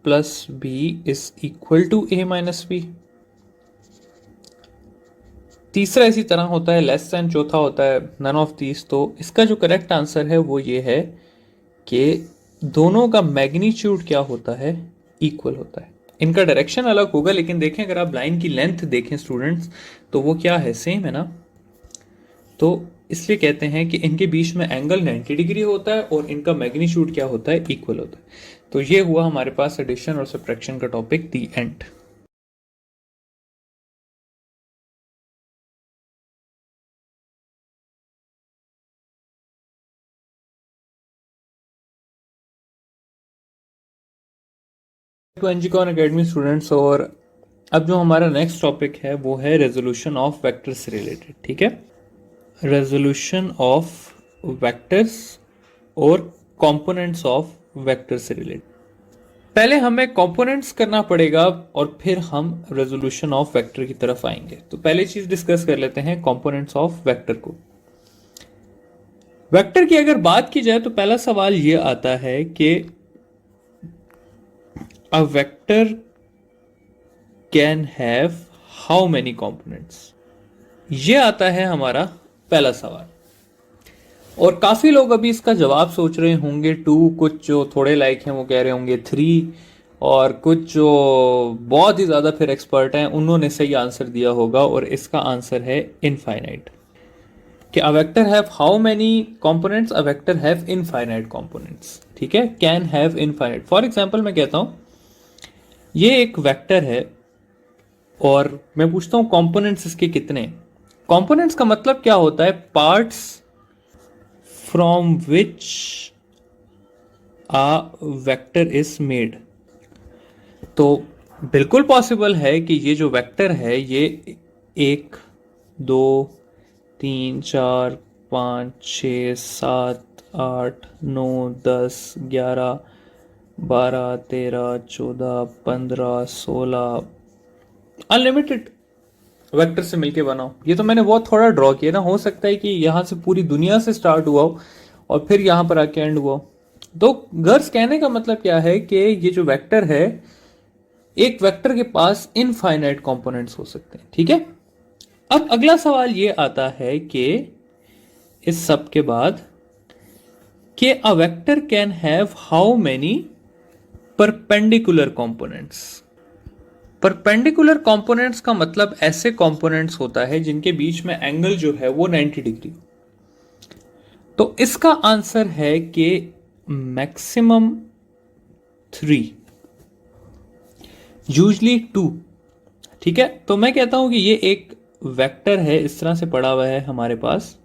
plus B is equal to A minus B. तीसरा इसी तरह होता है लेस देन, चौथा होता है नन ऑफ दीज। तो इसका जो करेक्ट आंसर है वो ये है कि दोनों का मैग्नीट्यूड क्या होता है, इक्वल होता है। इनका डायरेक्शन अलग होगा, लेकिन देखें अगर आप लाइन की लेंथ देखें स्टूडेंट्स तो वो क्या है, सेम है ना। तो इसलिए कहते हैं कि इनके बीच में एंगल 90 डिग्री होता है और इनका मैग्नीट्यूड क्या होता है, इक्वल होता है। तो ये हुआ हमारे पास एडिशन और सब्ट्रैक्शन का topic, the end. To NGcon academy students, और अब जो हमारा नेक्स्ट टॉपिक है वो है रेजोल्यूशन ऑफ वेक्टर्स से रिलेटेड। ठीक है, रेजोल्यूशन ऑफ वेक्टर्स और कंपोनेंट्स ऑफ वेक्टर्स से रिलेटेड। पहले हमें कंपोनेंट्स करना पड़ेगा और फिर हम रेजोल्यूशन ऑफ वेक्टर की तरफ आएंगे। तो पहले चीज डिस्कस कर लेते हैं कंपोनेंट्स ऑफ वेक्टर को। वेक्टर की अगर बात की जाए तो पहला सवाल ये आता है कि a vector can have how many components? ये आता है हमारा पहला सवाल। और काफी लोग अभी इसका जवाब सोच रहे होंगे 2, कुछ जो थोड़े लाइक हैं वो कह रहे होंगे 3, और कुछ जो बहुत ही ज्यादा फिर एक्सपर्ट हैं उन्होंने सही आंसर दिया होगा, और इसका आंसर है इनफाइनाइट। कि a vector have how many components? A vector have infinite components. ठीक है, can have infinite. For example मैं कहता हूं ये एक वेक्टर है और मैं पूछता हूं कंपोनेंट्स इसके कितने? कंपोनेंट्स का मतलब क्या होता है? Parts from which a vector is made. तो बिल्कुल पॉसिबल है कि ये जो वेक्टर है ये 1, 2, 3, 4, 5, 6, 7, 8, 9, 10, 11, 12, 13, 14, 15, 16 अनलिमिटेड वेक्टर से मिलके बनाओ। ये तो मैंने बहुत थोड़ा ड्रॉ किया ना, हो सकता है कि यहां से पूरी दुनिया से स्टार्ट हुआ हो और फिर यहां पर आके एंड हुआ हो। तो गर्ल्स कहने का मतलब क्या है कि ये जो वेक्टर है, एक वेक्टर के पास इनफाइनाइट कंपोनेंट्स हो सकते हैं। ठीक है, अब अगला सवाल ये आता है कि इस सब के बाद कि a vector can have how many perpendicular components? Perpendicular components का मतलब ऐसे कंपोनेंट्स होता है जिनके बीच में एंगल जो है वो 90 डिग्री। तो इसका आंसर है कि मैक्सिमम 3, यूजली 2। ठीक है, तो मैं कहता हूं कि ये एक वेक्टर है, इस तरह से पड़ा हुआ है हमारे पास।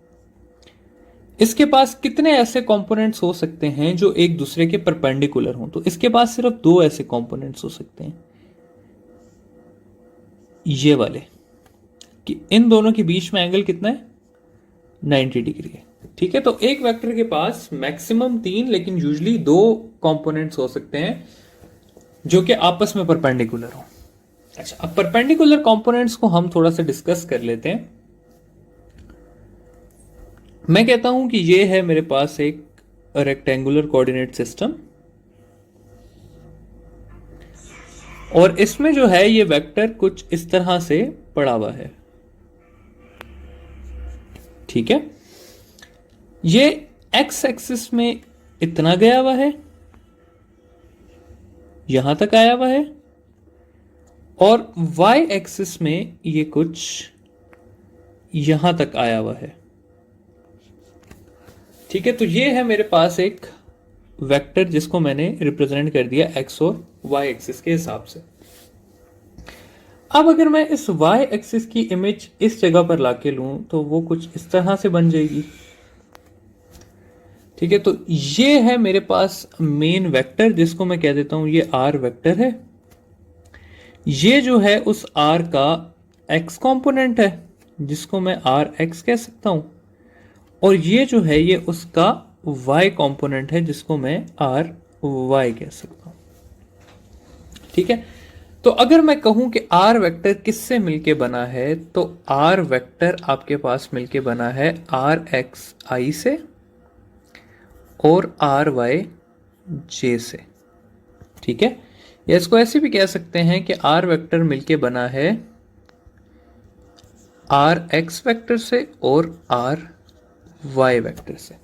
इसके पास कितने ऐसे कंपोनेंट्स हो सकते हैं जो एक दूसरे के परपेंडिकुलर हों? तो इसके पास सिर्फ 2 ऐसे कंपोनेंट्स हो सकते हैं, ये वाले, कि इन दोनों के बीच में एंगल कितना है? 90 डिग्री है। ठीक है, तो एक वेक्टर के पास मैक्सिमम 3 लेकिन यूजली 2 कंपोनेंट्स हो सकते हैं जो कि आपस में परपेंडिकुलर हो। अच्छा, अब परपेंडिकुलर कंपोनेंट्स को हम थोड़ा सा डिस्कस कर लेते हैं। मैं कहता हूं कि ये है मेरे पास एक रेक्टेंगुलर कोऑर्डिनेट सिस्टम, और इसमें जो है ये वेक्टर कुछ इस तरह से पड़ा हुआ है। ठीक है, ये एक्स एक्सिस में इतना गया हुआ है, यहां तक आया हुआ है, और वाई एक्सिस में ये कुछ यहां तक आया हुआ है। ठीक है, तो ये है मेरे पास एक वेक्टर जिसको मैंने रिप्रेजेंट कर दिया एक्स और वाई एक्सिस के हिसाब से। अब अगर मैं इस वाई एक्सिस की इमेज इस जगह पर लाके लूं तो वो कुछ इस तरह से बन जाएगी। ठीक है, तो ये है मेरे पास मेन वेक्टर जिसको मैं कह देता हूं ये आर वेक्टर है। ये जो है उस आर का एक्स कंपोनेंट है जिसको मैं आर एक्स कह सकता हूं, और ये जो है ये उसका y कंपोनेंट है जिसको मैं आर वाई कह सकता हूं। ठीक है, तो अगर मैं कहूं कि आर वेक्टर किससे मिलके बना है, तो आर वेक्टर आपके पास मिलके बना है आर एक्स आई से और आर वाई जे से। ठीक है, या इसको ऐसे भी कह सकते हैं कि आर वेक्टर मिलके बना है आर एक्स वेक्टर से और आर वाई वेक्टर से।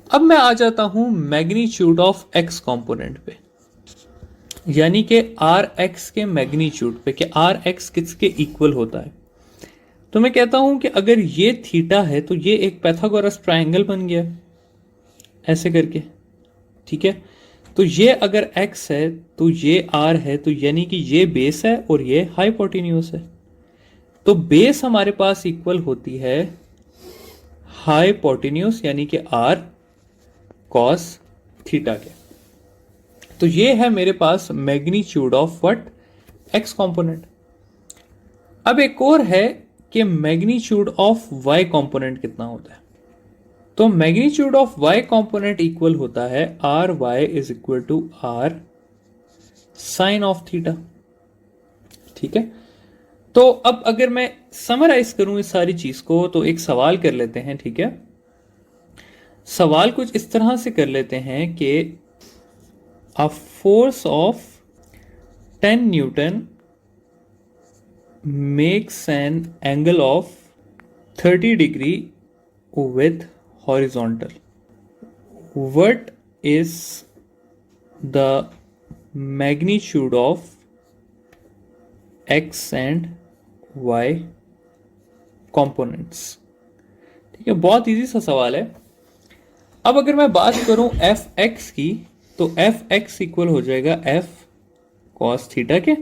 अब मैं आ जाता हूं मैग्नीट्यूड ऑफ एक्स कंपोनेंट पे, यानी कि आर एक्स के मैग्नीट्यूड पे, कि आर एक्स किसके इक्वल होता है। तो मैं कहता हूं कि अगर ये थीटा है तो ये एक पैथागोरस ट्रायंगल बन गया ऐसे करके। ठीक है, तो ये अगर एक्स है तो ये आर है, तो यानी कि ये बेस है और ये हाइपोटेन्यूज है। तो बेस हमारे पास इक्वल होती है हाइपोटेन्यूज यानी कि आर कॉस थीटा के। तो ये है मेरे पास magnitude of what? X component. अब एक और है कि मैग्नीट्यूड ऑफ वाई कंपोनेंट कितना होता है। तो magnitude of Y component equal होता है R Y is equal to R sine of theta. ठीक है, तो अब अगर मैं समराइज करूं इस सारी चीज को तो एक सवाल कर लेते हैं। ठीक है, सवाल कुछ इस तरह से कर लेते हैं कि अ force of 10 Newton makes an angle of 30 degree with horizontal. What is the magnitude of x and y components? ठीक है, बहुत इजी सा सवाल है। अब अगर मैं बात करूं एफ एक्स की, तो एफ एक्स इक्वल हो जाएगा एफ कॉस थीटा के।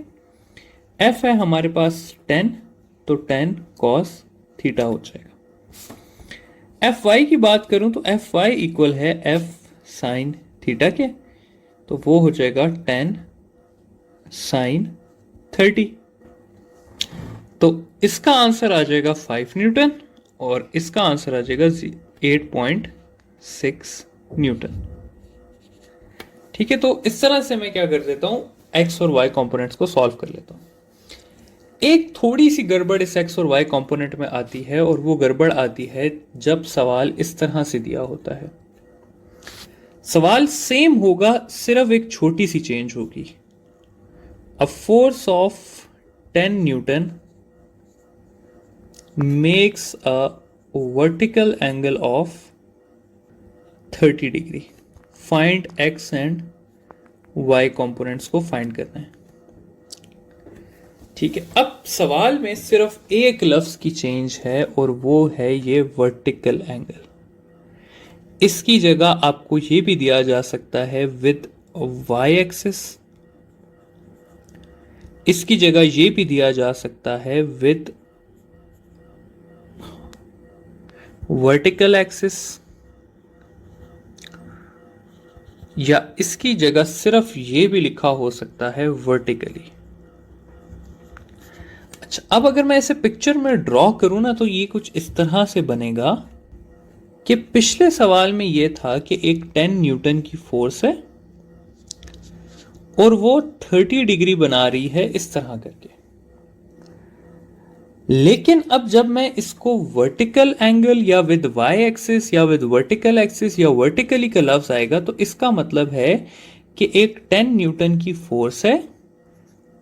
एफ है हमारे पास 10, तो 10 कॉस थीटा हो जाएगा। एफ वाई की बात करूं तो एफ वाई इक्वल है एफ साइन थीटा के, तो वो हो जाएगा 10 साइन 30। तो इसका आंसर आ जाएगा 5 न्यूटन और इसका आंसर आ जाएगा 8.6 न्यूटन। ठीक है, तो इस तरह से मैं क्या कर देता हूं, एक्स और वाई कंपोनेंट्स को सॉल्व कर लेता हूं। एक थोड़ी सी गड़बड़ इस एक्स और वाई कंपोनेंट में आती है, और वो गड़बड़ आती है जब सवाल इस तरह से दिया होता है। सवाल सेम होगा, सिर्फ एक छोटी सी चेंज होगी। A force of 10 newton makes a vertical angle of 30 degree. Find X and Y components को फाइंड करना है। ठीक है, अब सवाल में सिर्फ एक लफ्ज की चेंज है और वो है ये वर्टिकल एंगल। इसकी जगह आपको ये भी दिया जा सकता है विद वाई एक्सिस, इसकी जगह ये भी दिया जा सकता है विद वर्टिकल एक्सिस, या इसकी जगह सिर्फ ये भी लिखा हो सकता है वर्टिकली। अच्छा, अब अगर मैं इसे पिक्चर में ड्रॉ करूं ना, तो ये कुछ इस तरह से बनेगा कि पिछले सवाल में ये था कि एक 10 न्यूटन की फोर्स है और वो 30 डिग्री बना रही है इस तरह करके। लेकिन अब जब मैं इसको वर्टिकल एंगल या विद वाई एक्सिस या विद वर्टिकल एक्सिस या वर्टिकली का लफ्ज आएगा, तो इसका मतलब है कि एक 10 न्यूटन की फोर्स है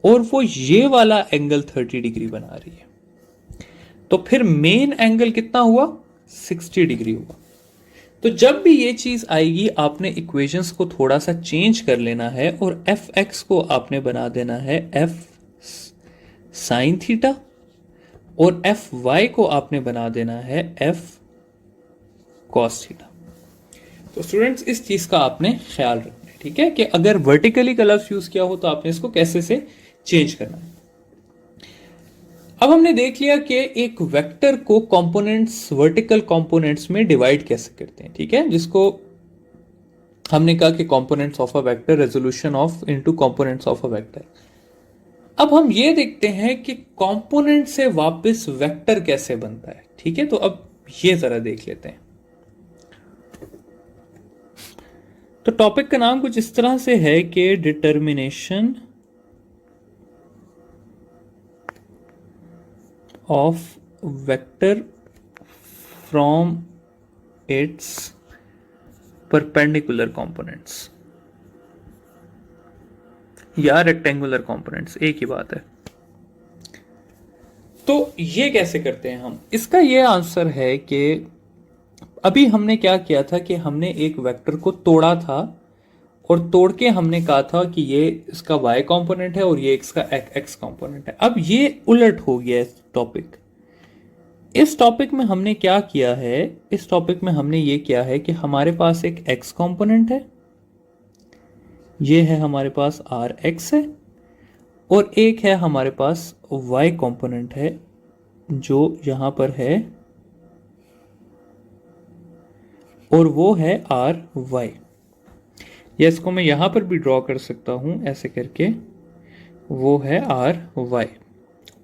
और वो ये वाला एंगल 30 डिग्री बना रही है। तो फिर मेन एंगल कितना हुआ, 60 डिग्री हुआ। तो जब भी ये चीज आएगी, आपने इक्वेशंस को थोड़ा सा चेंज कर लेना है और एफ एक्स को आपने बना देना है एफ साइन थीटा और एफ वाई को आपने बना देना है एफ कॉस थीटा। तो स्टूडेंट्स, इस चीज का आपने ख्याल रखना है, ठीक है, कि अगर वर्टिकली का लफ्ज यूज किया हो तो आपने इसको कैसे से चेंज करना है। अब हमने देख लिया कि एक वेक्टर को कंपोनेंट्स, वर्टिकल कंपोनेंट्स में डिवाइड कैसे करते हैं, ठीक है, जिसको हमने कहा कि components of a vector, resolution of into components of a vector. अब हम ये देखते हैं कि कंपोनेंट से वापस वेक्टर कैसे बनता है। ठीक है, तो अब ये जरा देख लेते हैं। तो टॉपिक का नाम कुछ इस तरह से है कि determination of vector from its perpendicular components या रेक्टेंगुलर कंपोनेंट्स, एक ही बात है। तो ये कैसे करते हैं हम, इसका ये आंसर है कि अभी हमने क्या किया था कि हमने एक वेक्टर को तोड़ा था और तोड़ के हमने कहा था कि ये इसका y कंपोनेंट है और ये इसका x कंपोनेंट है। अब ये उलट हो गया है टॉपिक। इस टॉपिक में हमने क्या किया है, इस टॉपिक में हमने ये किया है कि हमारे पास एक x कंपोनेंट है, ये है हमारे पास rx है, और एक है हमारे पास y कंपोनेंट है जो यहां पर है, और वो है ry। या इसको मैं यहां पर भी ड्रॉ कर सकता हूं ऐसे करके, वो है ry।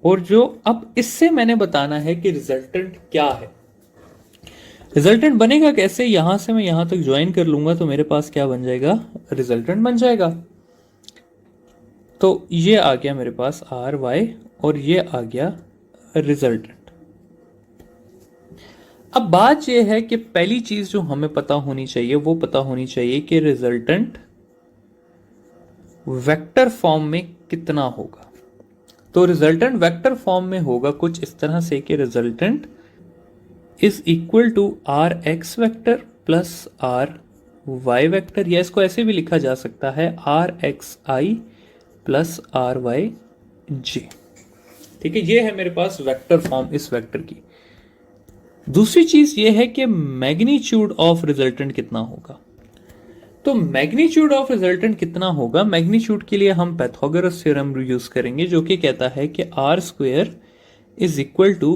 और जो अब इससे मैंने बताना है कि रिजल्टेंट क्या है। रिजल्टेंट बनेगा कैसे, यहां से मैं यहां तक ज्वाइन कर लूंगा तो मेरे पास क्या बन जाएगा, रिजल्टेंट बन जाएगा। तो ये आ गया मेरे पास ry और ये आ गया रिजल्टेंट। अब बात यह है कि पहली चीज जो हमें पता होनी चाहिए वो पता होनी चाहिए कि रिजल्टेंट वेक्टर फॉर्म में कितना होगा। तो रिजल्टेंट वेक्टर फॉर्म में होगा कुछ इस तरह से कि resultant is equal to R X vector plus R Y vector, या इसको ऐसे भी लिखा जा सकता है R X I plus R Y J. ठीक है, ये है मेरे पास वेक्टर फॉर्म इस वेक्टर की। दूसरी चीज ये है कि मैग्नीट्यूड ऑफ रिजल्टेंट कितना होगा। तो मैग्नीट्यूड ऑफ रिजल्टेंट कितना होगा, मैग्नीट्यूड के लिए हम पाइथागोरस थ्योरम यूज करेंगे जो कि कहता है कि R square is equal to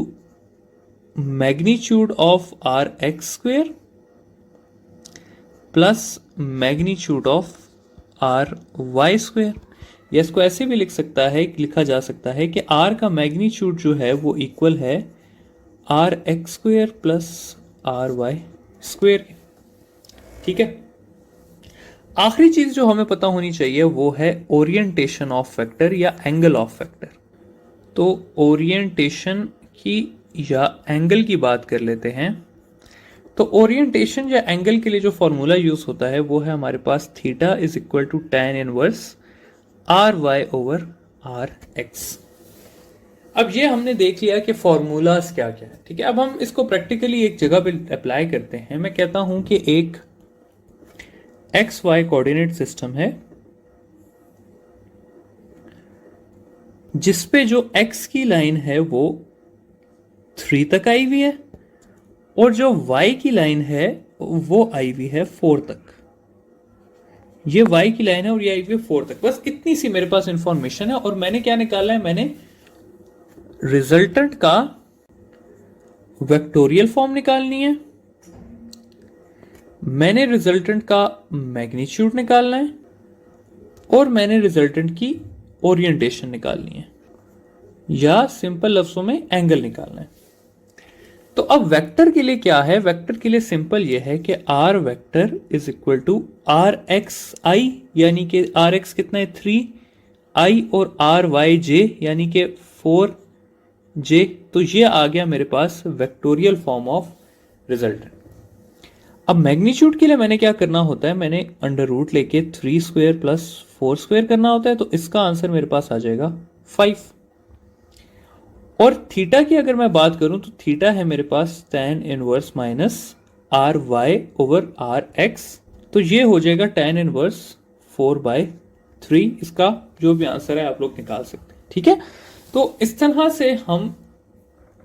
magnitude of R X square plus magnitude of R Y square. या इसको ऐसे भी लिखा जा सकता है कि आर का मैग्नीट्यूड जो है वो इक्वल है R X square plus R Y square. ठीक है, आखिरी चीज जो हमें पता होनी चाहिए वो है ओरिएंटेशन ऑफ वेक्टर या एंगल ऑफ वेक्टर। तो ओरिएंटेशन की या एंगल की बात कर लेते हैं। तो ओरिएंटेशन या एंगल के लिए जो फॉर्मूला यूज होता है वो है हमारे पास theta is equal to tan inverse R Y over R X. अब ये हमने देख लिया कि फॉर्मूलाज क्या क्या है। ठीक है, अब हम इसको प्रैक्टिकली एक जगह पे अप्लाई करते हैं। मैं कहता हूं कि एक एक्स वाई कोऑर्डिनेट सिस्टम है जिसपे जो एक्स की लाइन है वो 3 तक आई हुई है और जो वाई की लाइन है वो आई हुई है 4 तक। ये वाई की लाइन है और ये आई हुई है 4 तक। बस इतनी सी मेरे पास इंफॉर्मेशन है और मैंने क्या निकाला है, मैंने रिजल्टेंट का वेक्टोरियल फॉर्म निकालनी है, मैंने रिजल्टेंट का मैग्नीट्यूड निकालना है और मैंने रिजल्टेंट की ओरिएंटेशन निकालनी है, या सिंपल लफ्जों में एंगल निकालना है। तो अब वेक्टर के लिए क्या है, वेक्टर के लिए सिंपल ये है कि R vector is equal to R X I, यानी कि आर एक्स कितना है 3 आई और आर वाई जे यानी कि 4 जे। तो ये आ गया मेरे पास वेक्टोरियल फॉर्म ऑफ रिजल्टेंट। अब मैग्नीट्यूड के लिए मैंने क्या करना होता है, मैंने अंडर रूट लेके 3 स्क्वायर प्लस 4 स्क्वायर करना होता है। तो इसका आंसर मेरे पास आ जाएगा 5। और थीटा की अगर मैं बात करूं तो थीटा है मेरे पास tan inverse minus R Y over R X. तो ये हो जाएगा tan इनवर्स 4/3। इसका जो भी आंसर है आप लोग निकाल सकते हैं। ठीक है, तो इस तरह से हम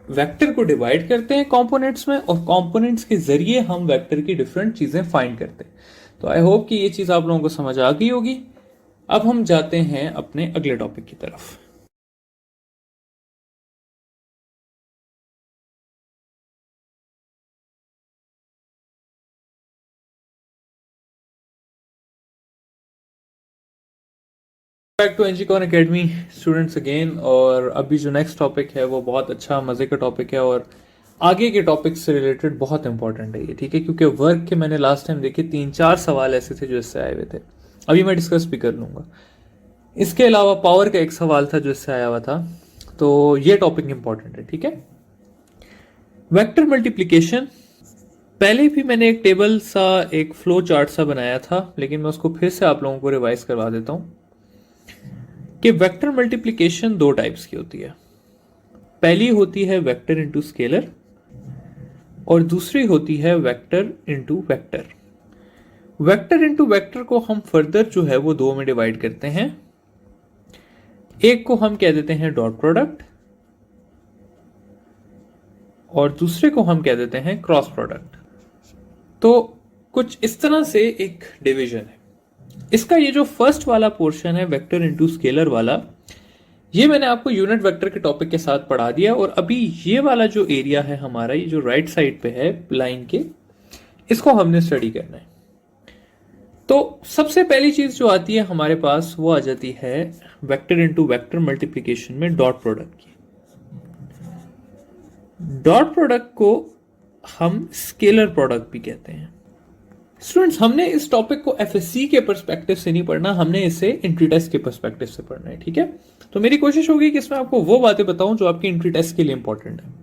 वेक्टर को डिवाइड करते हैं कंपोनेंट्स में और कंपोनेंट्स के जरिए हम वेक्टर की डिफरेंट चीजें फाइंड करते हैं। तो आई होप कि ये चीज आप लोगों को समझ आ गई होगी। अब हम जाते हैं अपने अगले टॉपिक की तरफ। Back to NGcon academy students again. और अभी जो नेक्स्ट टॉपिक है वो बहुत अच्छा मजे का टॉपिक है और आगे के टॉपिक से रिलेटेड बहुत इंपॉर्टेंट है ये। ठीक है, क्योंकि वर्क के मैंने लास्ट टाइम देखे 3-4 सवाल ऐसे थे जो इससे आए हुए थे, अभी मैं डिस्कस भी कर लूंगा। इसके अलावा पावर का एक सवाल था जो इससे आया हुआ था। तो ये टॉपिक इंपॉर्टेंट है। ठीक है, वेक्टर मल्टीप्लीकेशन, पहले भी मैंने एक टेबल सा एक फ्लो चार्ट सा बनाया था, लेकिन मैं उसको फिर से आप लोगों को रिवाइज करवा देता हूं कि वेक्टर मल्टीप्लिकेशन 2 टाइप्स की होती है। पहली होती है वेक्टर इनटू स्केलर और दूसरी होती है vector into vector. Vector into vector को हम फर्दर जो है वो 2 में डिवाइड करते हैं। एक को हम कह देते हैं डॉट प्रोडक्ट और दूसरे को हम कह देते हैं क्रॉस प्रोडक्ट। तो कुछ इस तरह से एक डिवीजन है इसका। ये जो फर्स्ट वाला पोर्शन है वेक्टर इनटू स्केलर वाला, ये मैंने आपको यूनिट वेक्टर के टॉपिक के साथ पढ़ा दिया। और अभी ये वाला जो एरिया है हमारा, ये जो राइट साइड पे है लाइन के, इसको हमने स्टडी करना है। तो सबसे पहली चीज जो आती है हमारे पास वो आ जाती है वेक्टर इनटू वेक्टर मल्टीप्लिकेशन में डॉट प्रोडक्ट की। डॉट प्रोडक्ट को हम स्केलर प्रोडक्ट भी कहते हैं। स्टूडेंट्स, हमने इस टॉपिक को एफएससी के पर्सपेक्टिव से नहीं पढ़ना, हमने इसे एंट्री टेस्ट के पर्सपेक्टिव से पढ़ना है। ठीक है, तो मेरी कोशिश होगी कि इसमें आपको वो बातें बताऊं जो आपकी एंट्री टेस्ट के लिए इंपॉर्टेंट है।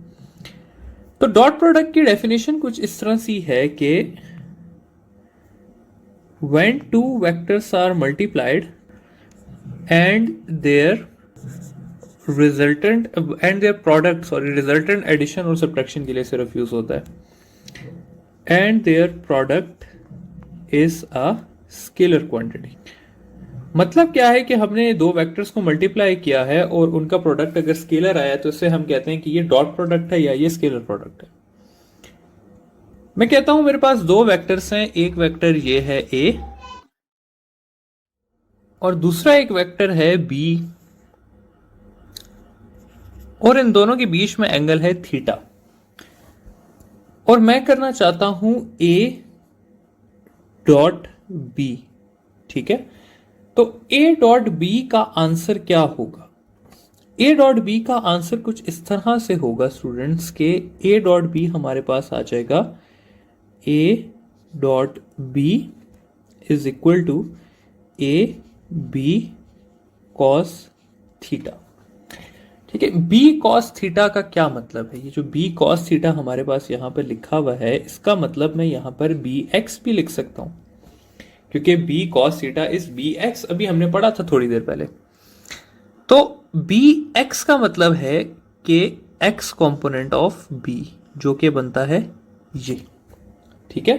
तो डॉट प्रोडक्ट की डेफिनेशन कुछ इस तरह सी है कि when 2 vectors are multiplied and their resultant and their product, sorry resultant addition और सब्ट्रैक्शन के लिए सिर्फ यूज होता है, and their product is a scalar quantity. मतलब क्या है कि हमने दो वेक्टर्स को मल्टीप्लाई किया है और उनका प्रोडक्ट अगर स्केलर आया तो इससे हम कहते हैं कि ये डॉट प्रोडक्ट है या ये स्केलर प्रोडक्ट है। मैं कहता हूं मेरे पास दो वेक्टर्स हैं, एक वेक्टर ये है ए और दूसरा एक वेक्टर है बी, और इन दोनों के बीच में एंगल है थीटा, और मैं करना चाहता हूं ए डॉट बी। ठीक है, तो ए डॉट बी का आंसर क्या होगा? ए डॉट बी का आंसर कुछ इस तरह से होगा स्टूडेंट्स के ए डॉट बी हमारे पास आ जाएगा A dot B is equal to A B cos theta. ठीक है, बी कॉस थीटा का क्या मतलब है? ये जो बी कॉस थीटा हमारे पास यहां पर लिखा हुआ है, इसका मतलब मैं यहां पर बी एक्स भी लिख सकता हूं, क्योंकि B cos theta is B X, अभी हमने पढ़ा था थोड़ी देर पहले। तो बी एक्स का मतलब है कि एक्स कॉम्पोनेंट ऑफ बी, जो कि बनता है ये। ठीक है,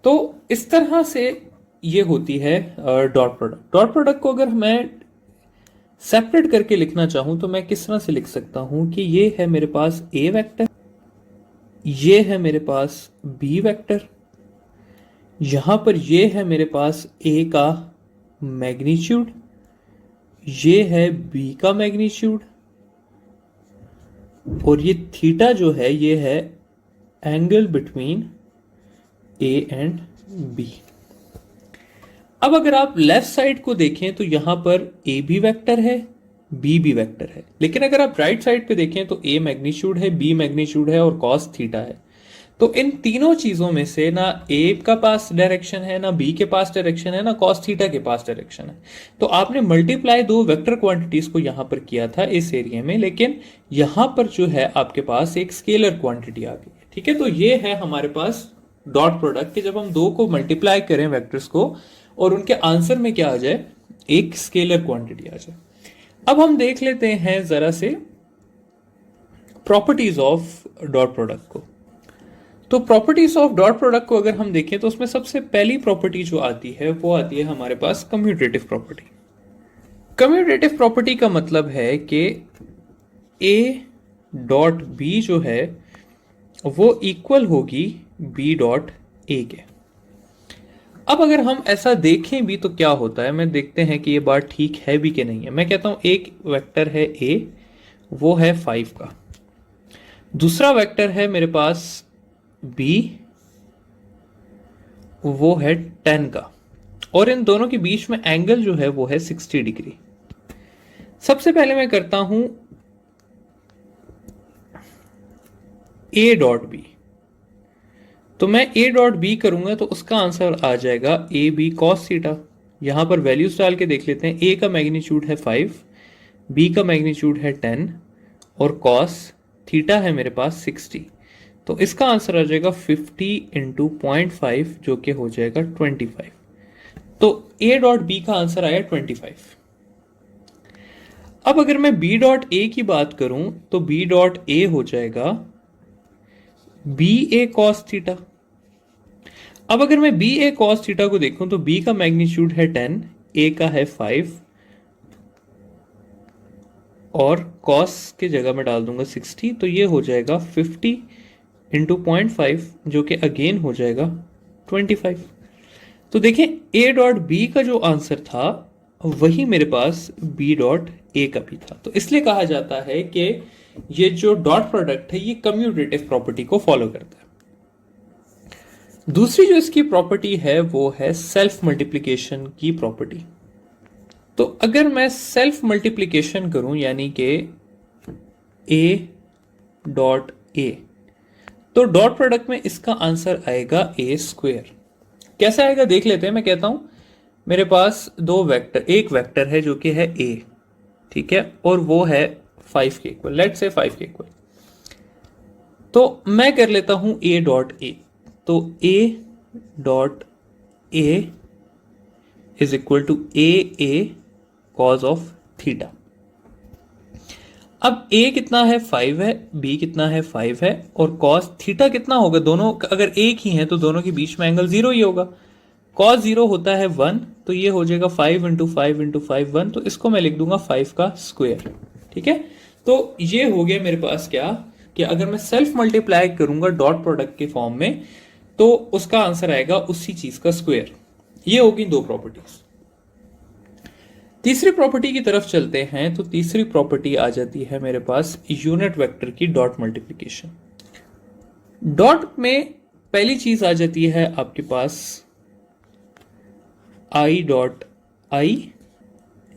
तो इस तरह से ये होती है डॉट प्रोडक्ट। डॉट प्रोडक्ट को अगर मैं सेपरेट करके लिखना चाहूं तो मैं किस तरह से लिख सकता हूं कि ये है मेरे पास ए वेक्टर, ये है मेरे पास बी वेक्टर, यहां पर ये है मेरे पास ए का मैग्नीट्यूड, ये है बी का मैग्नीट्यूड, और ये थीटा जो है ये है angle between A and B. अब अगर आप लेफ्ट साइड को देखें तो यहां पर ए भी वेक्टर है, बी भी वेक्टर है, लेकिन अगर आप राइट साइड पे देखें तो ए मैग्नीट्यूड है, बी मैग्नीट्यूड है और कॉस थीटा है। तो इन तीनों चीजों में से ना ए का पास डायरेक्शन है, ना बी के पास डायरेक्शन है, ना कॉस थीटा के पास डायरेक्शन है। तो आपने मल्टीप्लाई दो वेक्टर क्वांटिटीज को यहां पर किया था इस एरिया में, लेकिन यहां पर जो है आपके पास एक स्केलर क्वांटिटी आ गई है। ठीक है, तो ये है हमारे पास डॉट प्रोडक्ट कि जब हम दो को मल्टीप्लाई करें वेक्टर्स को और उनके आंसर में क्या आ जाए, एक स्केलर क्वांटिटी आ जाए। अब हम देख लेते हैं जरा से प्रॉपर्टीज ऑफ डॉट प्रोडक्ट को। तो प्रॉपर्टीज ऑफ डॉट प्रोडक्ट को अगर हम देखें तो उसमें सबसे पहली प्रॉपर्टी जो आती है वो आती है हमारे पास कम्यूटेटिव प्रॉपर्टी। कम्यूटेटिव प्रॉपर्टी का मतलब है कि ए डॉट बी जो है वो इक्वल होगी बी डॉट ए के। अब अगर हम ऐसा देखें भी तो क्या होता है, मैं देखते हैं कि ये बात ठीक है भी कि नहीं है। मैं कहता हूं एक वेक्टर है ए, वो है 5 का, दूसरा वेक्टर है मेरे पास बी, वो है 10 का, और इन दोनों के बीच में एंगल जो है वो है 60 डिग्री। सबसे पहले मैं करता हूं ए डॉट बी, तो मैं ए डॉट बी करूंगा तो उसका आंसर आ जाएगा ए बी कॉस थीटा। यहां पर वैल्यूज डाल के देख लेते हैं। ए का मैग्नीट्यूड है 5, बी का मैग्नीट्यूड है 10 और कॉस थीटा है मेरे पास 60, तो इसका आंसर आ जाएगा 50 इंटू 0.5 जो कि हो जाएगा 25। तो ए डॉट बी का आंसर आया 25। अब अगर मैं बी डॉट ए की बात करूं तो बी डॉट ए हो जाएगा बी ए कॉस थीटा। अब अगर मैं बी ए कॉस थीटा को देखूं तो बी का मैग्नीट्यूड है 10, ए का है 5 और कॉस के जगह में डाल दूंगा 60, तो ये हो जाएगा 50 इंटू 0.5 जो कि अगेन हो जाएगा 25। तो देखें ए डॉट बी का जो आंसर था वही मेरे पास बी डॉट ए का भी था। तो इसलिए कहा जाता है कि ये जो डॉट प्रोडक्ट है ये कम्यूटेटिव प्रॉपर्टी को फॉलो करता है। दूसरी जो इसकी प्रॉपर्टी है वो है सेल्फ मल्टीप्लिकेशन की प्रॉपर्टी। तो अगर मैं सेल्फ मल्टीप्लिकेशन करूं यानी कि ए डॉट ए, तो डॉट प्रोडक्ट में इसका आंसर आएगा ए स्क्वेयर। कैसे आएगा देख लेते हैं। मैं कहता हूं मेरे पास दो वेक्टर, एक वेक्टर है जो कि है ए, ठीक है, और वो है 5 के इक्वल, लेट्स से 5 के इक्वल। तो मैं कर लेता हूं ए डॉट ए, तो A dot A is equal to A cos of theta. अब a कितना है 5 है, b कितना है 5 है, और cos थीटा कितना होगा, दोनों अगर एक ही है तो दोनों के बीच में एंगल 0 ही होगा। cos 0 होता है 1, तो ये हो जाएगा 5 इंटू 5 इंटू 5 1, तो इसको मैं लिख दूंगा 5 का स्क्वायर। ठीक है, तो ये हो गया मेरे पास क्या कि अगर मैं सेल्फ मल्टीप्लाई करूंगा डॉट प्रोडक्ट के फॉर्म में तो उसका आंसर आएगा उसी चीज का स्क्वायर। ये होगी दो प्रॉपर्टीज। तीसरी प्रॉपर्टी की तरफ चलते हैं, तो तीसरी प्रॉपर्टी आ जाती है मेरे पास यूनिट वेक्टर की डॉट मल्टीप्लिकेशन। डॉट में पहली चीज आ जाती है आपके पास आई dot I,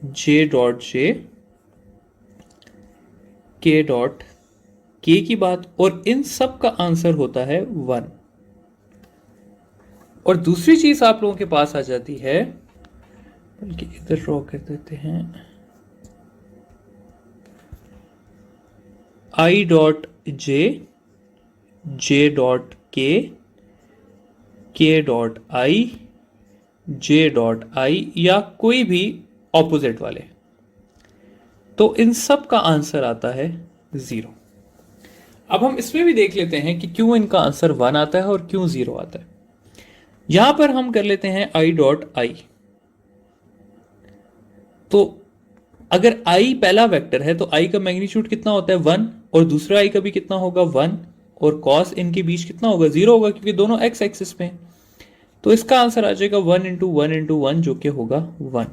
J dot J, के डॉट के की बात, और इन सब का आंसर होता है 1। और दूसरी चीज आप लोगों के पास आ जाती है, बल्कि इधर ड्रॉ कर देते हैं, I dot J, J dot K dot I, J dot I, या कोई भी ऑपोजिट वाले, तो इन सब का आंसर आता है 0। अब हम इसमें भी देख लेते हैं कि क्यों इनका आंसर 1 आता है और क्यों 0 आता है। यहां पर हम कर लेते हैं आई डॉट आई। तो अगर i पहला वेक्टर है तो i का मैग्नीट्यूड कितना होता है 1, और दूसरा i का भी कितना होगा 1, और cos इनके बीच कितना होगा 0 होगा, क्योंकि दोनों x एक्सिस पे हैं। तो इसका आंसर आ जाएगा 1 इंटू 1 इंटू 1, जो कि होगा 1।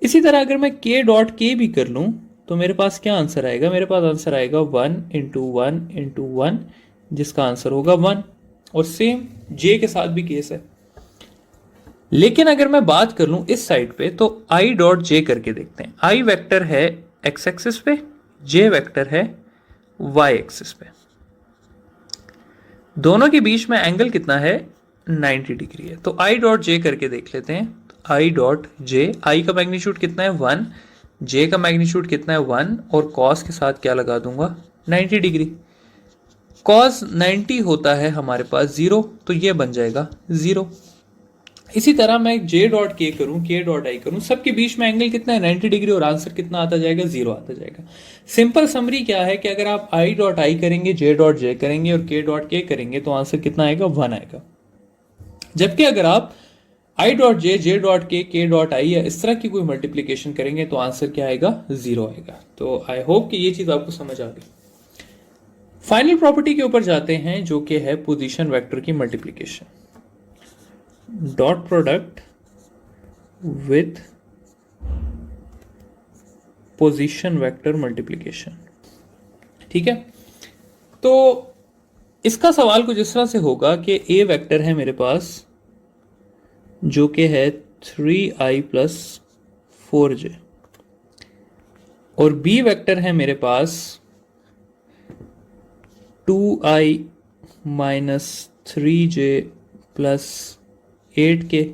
इसी तरह अगर मैं k डॉट के भी कर लूं तो मेरे पास क्या आंसर आएगा, मेरे पास आंसर आएगा 1 इंटू 1 इंटू 1, जिसका आंसर होगा 1। और सेम j के साथ भी केस है। लेकिन अगर मैं बात कर लूं इस साइड पे, तो i डॉट जे करके देखते हैं। i वेक्टर है x एक्सिस पे, j वेक्टर है y एक्सिस पे। दोनों के बीच में एंगल कितना है 90 डिग्री है। तो i डॉट जे करके देख लेते हैं। i डॉट जे, i का मैग्नीट्यूड कितना है 1, j का मैग्नीट्यूड कितना है 1, और cos के साथ क्या लगा दूंगा 90 डिग्री। cos 90 होता है हमारे पास 0, तो ये बन जाएगा 0। इसी तरह मैं j डॉट के करूं, k डॉट आई करूं, सबके बीच में एंगल कितना है 90 डिग्री, और आंसर कितना आता जाएगा 0 आता जाएगा। सिंपल समरी क्या है कि अगर आप i डॉट आई करेंगे, j डॉट जे करेंगे और k डॉट के करेंगे तो आंसर कितना आएगा 1 आएगा। जबकि अगर आप i dot J, j dot के, k डॉट आई या इस तरह की कोई मल्टीप्लीकेशन करेंगे तो आंसर क्या आएगा 0 आएगा। तो आई होप कि ये चीज आपको समझ आ गई। फाइनल प्रॉपर्टी के ऊपर जाते हैं, जो कि है पोजीशन वेक्टर की multiplication. Dot product with position vector multiplication. ठीक है, तो इसका सवाल कुछ इस तरह से होगा कि ए वेक्टर है मेरे पास जो कि है 3i प्लस 4j, और बी वेक्टर है मेरे पास 2i minus 3j plus 8k,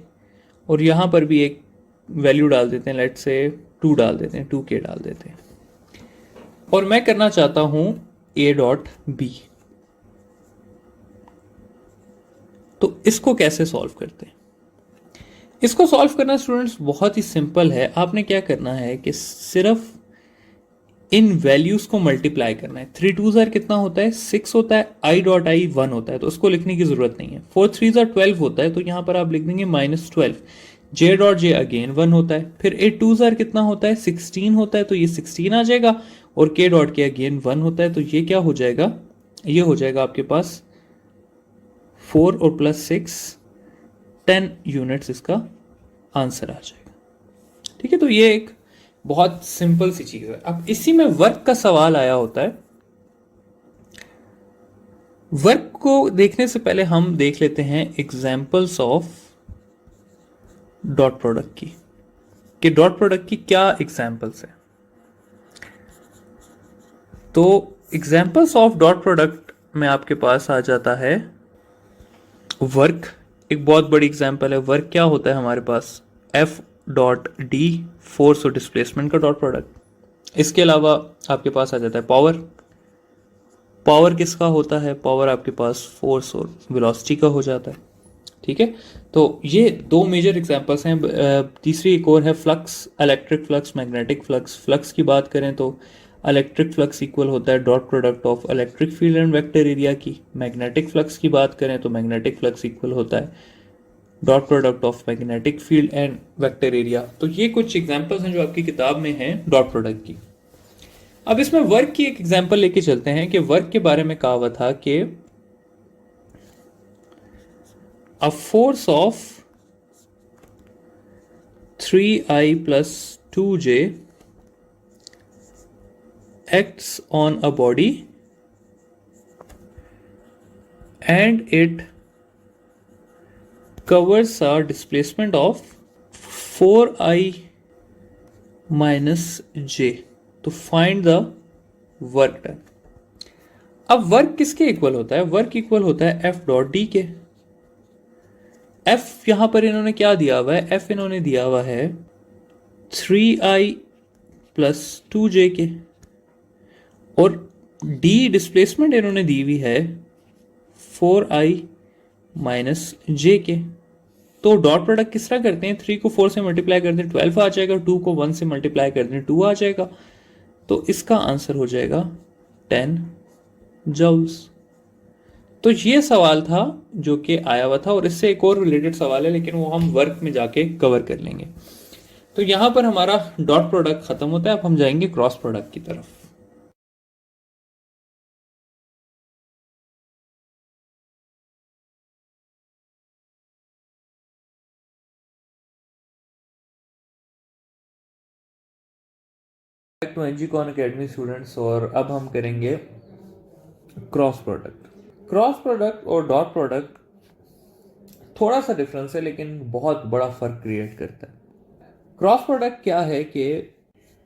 और यहां पर भी एक वैल्यू डाल देते हैं, लेट से 2 डाल देते हैं, 2k डाल देते हैं, और मैं करना चाहता हूं a डॉट बी। तो इसको कैसे सॉल्व करते हैं? इसको सॉल्व करना स्टूडेंट्स बहुत ही सिंपल है। आपने क्या करना है कि सिर्फ इन वैल्यूज को मल्टीप्लाई करना है। 3 2 जार कितना होता है 6 होता है, i डॉट आई 1 होता है, तो उसको लिखने की जरूरत नहीं है। 4 3 जार 12 होता है, तो यहां पर आप लिख देंगे -12। j डॉट जे अगेन 1 होता है, फिर 8 2 जार कितना होता है 16 होता है, तो ये 16 आ जाएगा, और k डॉट के अगेन 1 होता है, तो ये क्या हो जाएगा, ये हो जाएगा आपके पास 4 और प्लस 6 10 यूनिट्स इसका आंसर आ जाएगा। ठीक है, तो ये एक बहुत सिंपल सी चीज है। अब इसी में वर्क का सवाल आया होता है। वर्क को देखने से पहले हम देख लेते हैं एग्जाम्पल्स ऑफ डॉट प्रोडक्ट की, कि डॉट प्रोडक्ट की क्या एग्जाम्पल्स है। तो एग्जाम्पल्स ऑफ डॉट प्रोडक्ट में आपके पास आ जाता है वर्क, एक बहुत बड़ी एग्जाम्पल है। वर्क क्या होता है हमारे पास, एफ डॉट डी, फोर्स और डिस्प्लेसमेंट का डॉट प्रोडक्ट। इसके अलावा आपके पास आ जाता है पावर। पावर किसका होता है, पावर आपके पास फोर्स और वेलोसिटी का हो जाता है। ठीक है, तो ये दो मेजर एग्जांपल्स हैं। तीसरी एक और है flux, electric flux, magnetic flux. Flux की बात करें तो इलेक्ट्रिक फ्लक्स इक्वल होता है dot product of electric field and vector area की। मैग्नेटिक फ्लक्स की बात करें तो मैग्नेटिक फ्लक्स इक्वल होता है dot product of magnetic field and vector area. तो ये कुछ एग्जांपल्स हैं जो आपकी किताब में हैं डॉट प्रोडक्ट की। अब इसमें वर्क की एक एग्जांपल लेके चलते हैं कि वर्क के बारे में कहा हुआ था कि a force of 3I plus 2J acts on a body and it covers a displacement of 4I minus J to find the work done। अब वर्क किसके इक्वल होता है? वर्क इक्वल होता है एफ डॉट डी के। F यहां पर इन्होंने क्या दिया हुआ है? एफ इन्होंने दिया हुआ है 3I प्लस 2J के, और डी डिस्प्लेसमेंट इन्होंने दी हुई है 4I माइनस जे के। तो डॉट प्रोडक्ट किस तरह करते हैं? 3 को 4 से मल्टीप्लाई कर दें 12 आ जाएगा, 2 को 1 से मल्टीप्लाई कर दें 2 आ जाएगा। तो इसका आंसर हो जाएगा 10 जूल्स। तो ये सवाल था जो कि आया हुआ था, और इससे एक और रिलेटेड सवाल है लेकिन वो हम वर्क में जाके कवर कर लेंगे। तो यहां पर हमारा डॉट प्रोडक्ट खत्म होता है। अब हम जाएंगे क्रॉस प्रोडक्ट की तरफ। टू एनजी कॉन अकेडमी स्टूडेंट्स, और अब हम करेंगे क्रॉस प्रोडक्ट। क्रॉस प्रोडक्ट और डॉट प्रोडक्ट थोड़ा सा डिफरेंस है लेकिन बहुत बड़ा फर्क क्रिएट करता है। क्रॉस प्रोडक्ट क्या है कि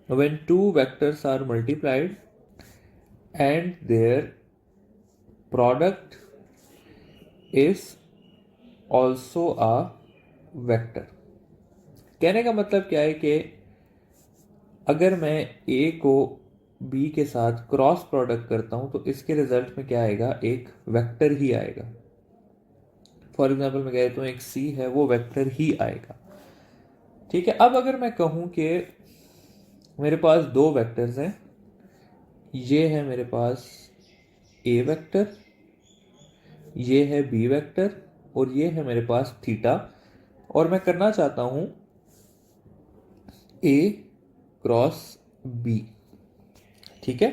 when two vectors are multiplied and their product is also a vector। कहने का मतलब क्या है कि अगर मैं a को b के साथ क्रॉस प्रोडक्ट करता हूं तो इसके रिजल्ट में क्या आएगा? एक वेक्टर ही आएगा। फॉर एग्जाम्पल मैं कह देता हूं एक c है, वो वेक्टर ही आएगा। ठीक है। अब अगर मैं कहूं कि मेरे पास दो वेक्टर्स हैं, ये है मेरे पास a वेक्टर, ये है b वेक्टर, और ये है मेरे पास थीटा, और मैं करना चाहता हूं a क्रॉस b। ठीक है।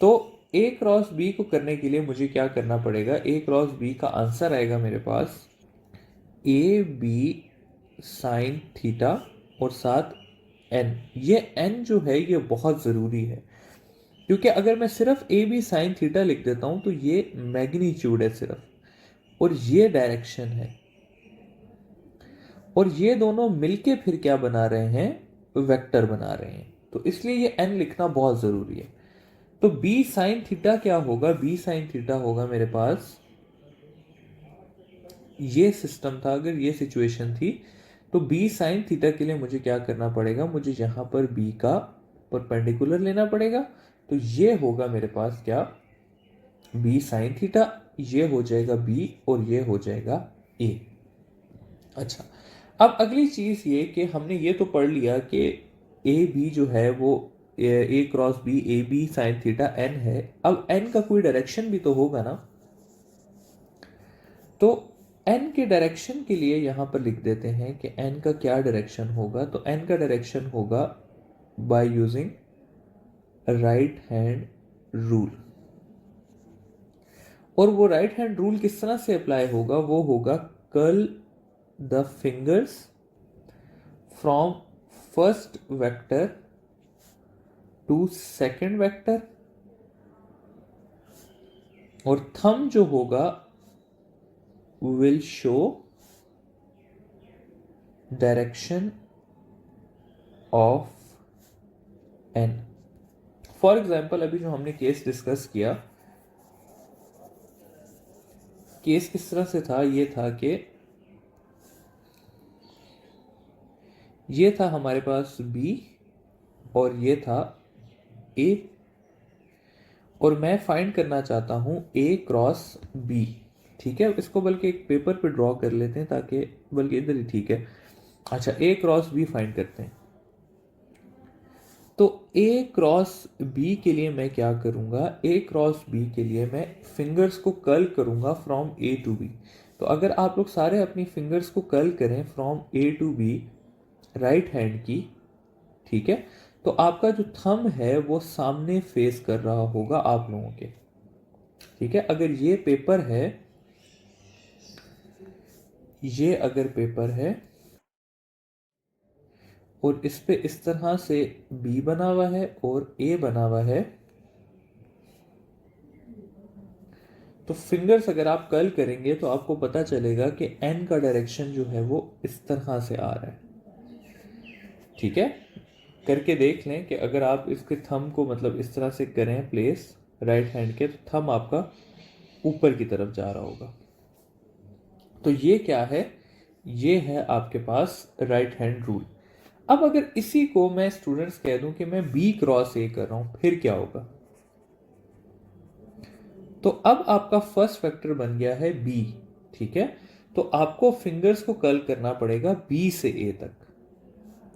तो a क्रॉस b को करने के लिए मुझे क्या करना पड़ेगा? a क्रॉस b का आंसर आएगा मेरे पास a b साइन थीटा और साथ n। ये n जो है ये बहुत ज़रूरी है, क्योंकि अगर मैं सिर्फ ए बी साइन थीटा लिख देता हूं तो ये मैग्नीट्यूड है सिर्फ, और ये डायरेक्शन है, और ये दोनों मिलके फिर क्या बना रहे हैं? वेक्टर बना रहे हैं। तो इसलिए ये n लिखना बहुत ज़रूरी है। तो b साइन थीटा क्या होगा? b साइन थीटा होगा मेरे पास, ये सिस्टम था, अगर ये सिचुएशन थी तो b साइन थीटा के लिए मुझे क्या करना पड़ेगा? मुझे यहां पर b का परपेंडिकुलर लेना पड़ेगा। तो ये होगा मेरे पास क्या? b साइन थीटा, ये हो जाएगा b और ये हो जाएगा a। अच्छा, अब अगली चीज ये कि हमने ये तो पढ़ लिया कि ए बी जो है वो A cross B A B sine theta N है। अब एन का कोई डायरेक्शन भी तो होगा ना, तो एन के डायरेक्शन के लिए यहां पर लिख देते हैं कि एन का क्या डायरेक्शन होगा। तो एन का डायरेक्शन होगा by using right hand rule. और वो राइट हैंड रूल किस तरह से अप्लाई होगा? वो होगा curl the fingers from first vector to second vector, और थंब जो होगा will show direction of N. For example अभी जो हमने केस डिस्कस किया, केस किस तरह से था? ये था कि ये था हमारे पास b और ये था a, और मैं फाइंड करना चाहता हूं a क्रॉस b। ठीक है, इसको बल्कि एक पेपर पे ड्रॉ कर लेते हैं, ताकि बल्कि इधर ही ठीक है। अच्छा, ए क्रॉस बी फाइंड करते हैं। तो ए क्रॉस बी के लिए मैं क्या करूंगा, ए क्रॉस बी के लिए मैं फिंगर्स को कर्ल करूंगा फ्रॉम ए टू बी। तो अगर आप लोग सारे अपनी फिंगर्स को कर्ल करें from A to B right hand की, ठीक है, तो आपका जो थंब है वो सामने फेस कर रहा होगा आप लोगों के। ठीक है, अगर ये पेपर है, ये अगर पेपर है और इस पे इस तरह से बी बना हुआ है और ए बना हुआ है, तो फिंगर्स अगर आप कर्ल करेंगे तो आपको पता चलेगा कि एन का डायरेक्शन जो है वो इस तरह से आ रहा है। ठीक है, करके देख लें कि अगर आप इसके थंब को मतलब इस तरह से करें प्लेस राइट हैंड के, तो थंब आपका ऊपर की तरफ जा रहा होगा। तो ये क्या है, ये है आपके पास राइट हैंड रूल। अब अगर इसी को मैं स्टूडेंट्स कह दूं कि मैं बी क्रॉस ए कर रहा हूं, फिर क्या होगा? तो अब आपका फर्स्ट वेक्टर बन गया है बी। ठीक है, तो आपको फिंगर्स को कर्ल करना पड़ेगा बी से ए तक,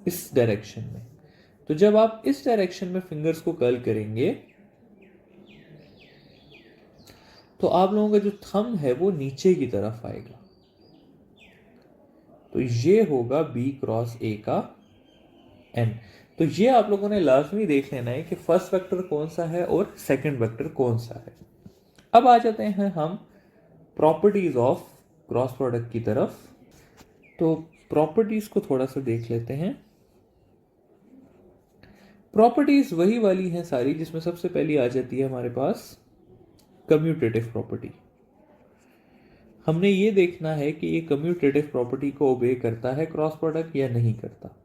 इस डायरेक्शन में। तो जब आप इस डायरेक्शन में फिंगर्स को कर्ल करेंगे तो आप लोगों का जो थंब है वो नीचे की तरफ आएगा। तो ये होगा बी क्रॉस ए का एन। तो ये आप लोगों ने लाजमी देख लेना है कि फर्स्ट वेक्टर कौन सा है और सेकंड वेक्टर कौन सा है। अब आ जाते हैं हम प्रॉपर्टीज ऑफ क्रॉस प्रोडक्ट की तरफ। तो प्रॉपर्टीज को थोड़ा सा देख लेते हैं। प्रॉपर्टीज वही वाली हैं सारी, जिसमें सबसे पहली आ जाती है हमारे पास कम्यूटेटिव प्रॉपर्टी। हमने ये देखना है कि ये कम्यूटेटिव प्रॉपर्टी को ओबे करता है क्रॉस प्रोडक्ट या नहीं करता।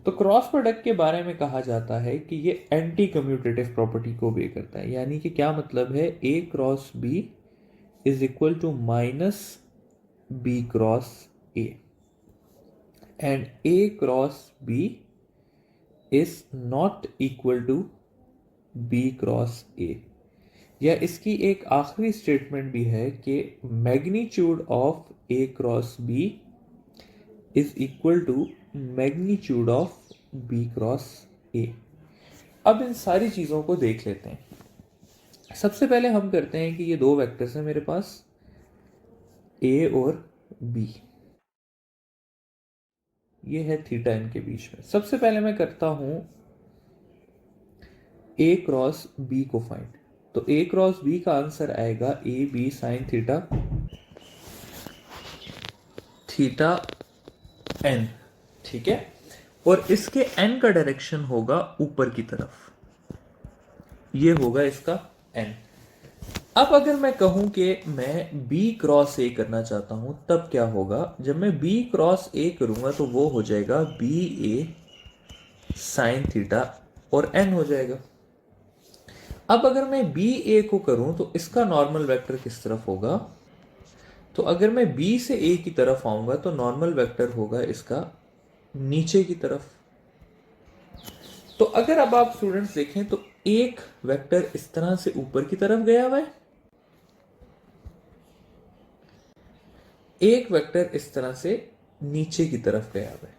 तो क्रॉस प्रोडक्ट के बारे में कहा जाता है कि ये एंटी कम्यूटेटिव प्रॉपर्टी को ओबे करता है। यानी कि क्या मतलब है, A cross B is equal to minus B cross A and A cross B is not equal to B cross A. या इसकी एक आखिरी स्टेटमेंट भी है कि magnitude of A cross B is equal to magnitude of B cross A. अब इन सारी चीजों को देख लेते हैं। सबसे पहले हम करते हैं कि ये दो वेक्टर्स हैं मेरे पास, ए और बी, ये है थीटा इनके बीच में। सबसे पहले मैं करता हूं ए क्रॉस बी को फाइंड। तो ए क्रॉस बी का आंसर आएगा A B sine theta, theta N. ठीक है, और इसके एन का डायरेक्शन होगा ऊपर की तरफ, ये होगा इसका एन। अब अगर मैं कहूं कि मैं बी क्रॉस ए करना चाहता हूं, तब क्या होगा? जब मैं बी क्रॉस ए करूंगा तो वो हो जाएगा बी ए साइन थीटा और एन हो जाएगा। अब अगर मैं बी ए को करूं तो इसका नॉर्मल वेक्टर किस तरफ होगा? तो अगर मैं बी से ए की तरफ आऊंगा तो नॉर्मल वेक्टर होगा इसका नीचे की तरफ। तो अगर अब आप स्टूडेंट्स देखें तो एक वेक्टर इस तरह से ऊपर की तरफ गया हुआ है, एक वेक्टर इस तरह से नीचे की तरफ गया हुआ है।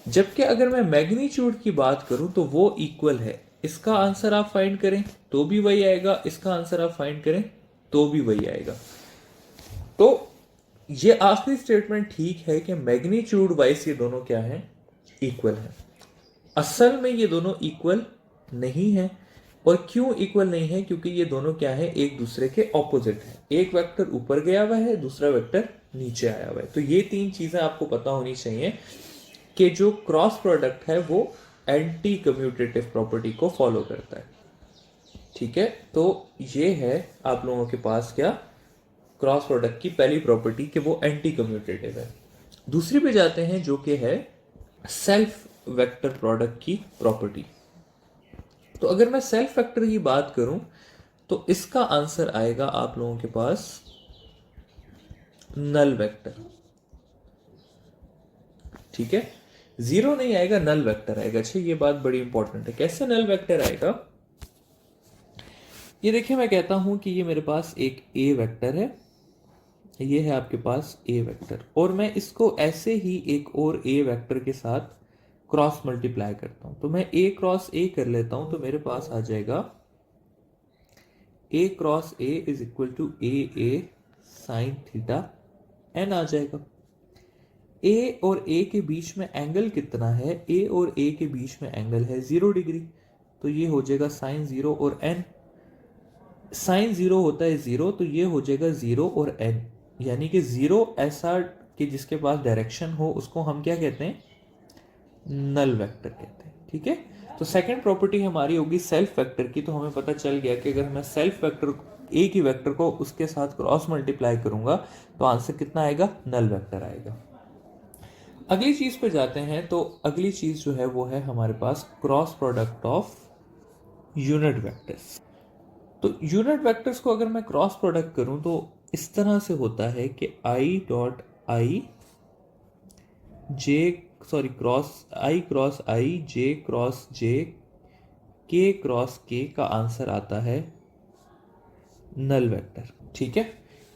जबकि अगर मैं मैग्नीट्यूड की बात करूं तो वो इक्वल है। इसका आंसर आप फाइंड करें तो भी वही आएगा, इसका आंसर आप फाइंड करें तो भी वही आएगा। तो ये आखिरी स्टेटमेंट ठीक है कि मैग्नीट्यूड वाइज ये दोनों क्या हैं, इक्वल है। असल में ये दोनों इक्वल नहीं है। और क्यों इक्वल नहीं है? क्योंकि ये दोनों क्या है, एक दूसरे के ऑपोजिट है। एक वेक्टर ऊपर गया हुआ है, दूसरा वेक्टर नीचे आया हुआ है। तो ये तीन चीजें आपको पता होनी चाहिए कि जो क्रॉस प्रोडक्ट है वो एंटी कम्यूटेटिव प्रॉपर्टी को फॉलो करता है। ठीक है, तो ये है आप लोगों के पास क्या, क्रॉस प्रोडक्ट की पहली प्रॉपर्टी कि वो एंटी कम्यूटेटिव है। दूसरी पे जाते हैं जो कि है सेल्फ वेक्टर प्रोडक्ट की प्रॉपर्टी। तो अगर मैं सेल्फ वेक्टर की बात करूं तो इसका आंसर आएगा आप लोगों के पास नल वेक्टर। ठीक है, जीरो नहीं आएगा, नल वेक्टर आएगा। अच्छा, ये बात बड़ी इंपॉर्टेंट है। कैसे नल वेक्टर आएगा? ये देखिए, मैं कहता हूं कि ये मेरे पास एक ए वेक्टर है, ये है आपके पास ए वेक्टर, और मैं इसको ऐसे ही एक और ए वेक्टर के साथ क्रॉस मल्टीप्लाई करता हूं। तो मैं ए क्रॉस ए कर लेता हूं, तो मेरे पास आ जाएगा A cross A is equal to A sine theta N आ जाएगा। ए और ए के बीच में एंगल कितना है? ए और ए के बीच में एंगल है 0 डिग्री, तो ये हो जाएगा साइन 0 और एन। साइन 0 होता है 0, तो ये हो जाएगा 0 और एन, यानी कि 0 ऐसा कि जिसके पास डायरेक्शन हो उसको हम क्या कहते हैं? नल वेक्टर कहते हैं। ठीक है, तो सेकंड प्रॉपर्टी हमारी होगी सेल्फ वेक्टर की। तो हमें पता चल गया कि अगर मैं सेल्फ वेक्टर ए की वेक्टर को उसके साथ क्रॉस मल्टीप्लाई करूंगा तो आंसर कितना आएगा? नल वेक्टर आएगा। अगली चीज पे जाते हैं। तो अगली चीज जो है वो है हमारे पास cross product of unit vectors. तो यूनिट वेक्टर्स को अगर मैं क्रॉस प्रोडक्ट करूं तो इस तरह से होता है कि I dot I J cross I J cross J K cross के का आंसर आता है नल वेक्टर। ठीक है,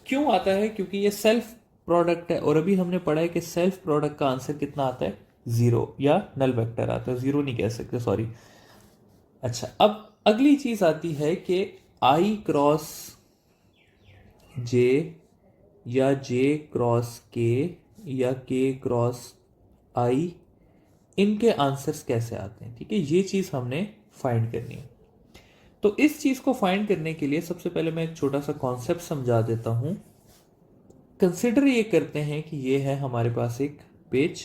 क्यों आता है? क्योंकि ये सेल्फ प्रोडक्ट है, और अभी हमने पढ़ा है कि सेल्फ प्रोडक्ट का आंसर कितना आता है? 0, या नल वेक्टर आता है। 0 नहीं कह सकते, सॉरी। अच्छा, अब अगली चीज आती है कि आई क्रॉस जे या जे क्रॉस के या के क्रॉस आई, इनके आंसर्स कैसे आते हैं? ठीक है, ये चीज हमने फाइंड करनी है। तो इस चीज को फाइंड करने के लिए सबसे पहले मैं एक छोटा सा कॉन्सेप्ट समझा देता हूं। कंसिडर ये करते हैं कि ये है हमारे पास एक पेज,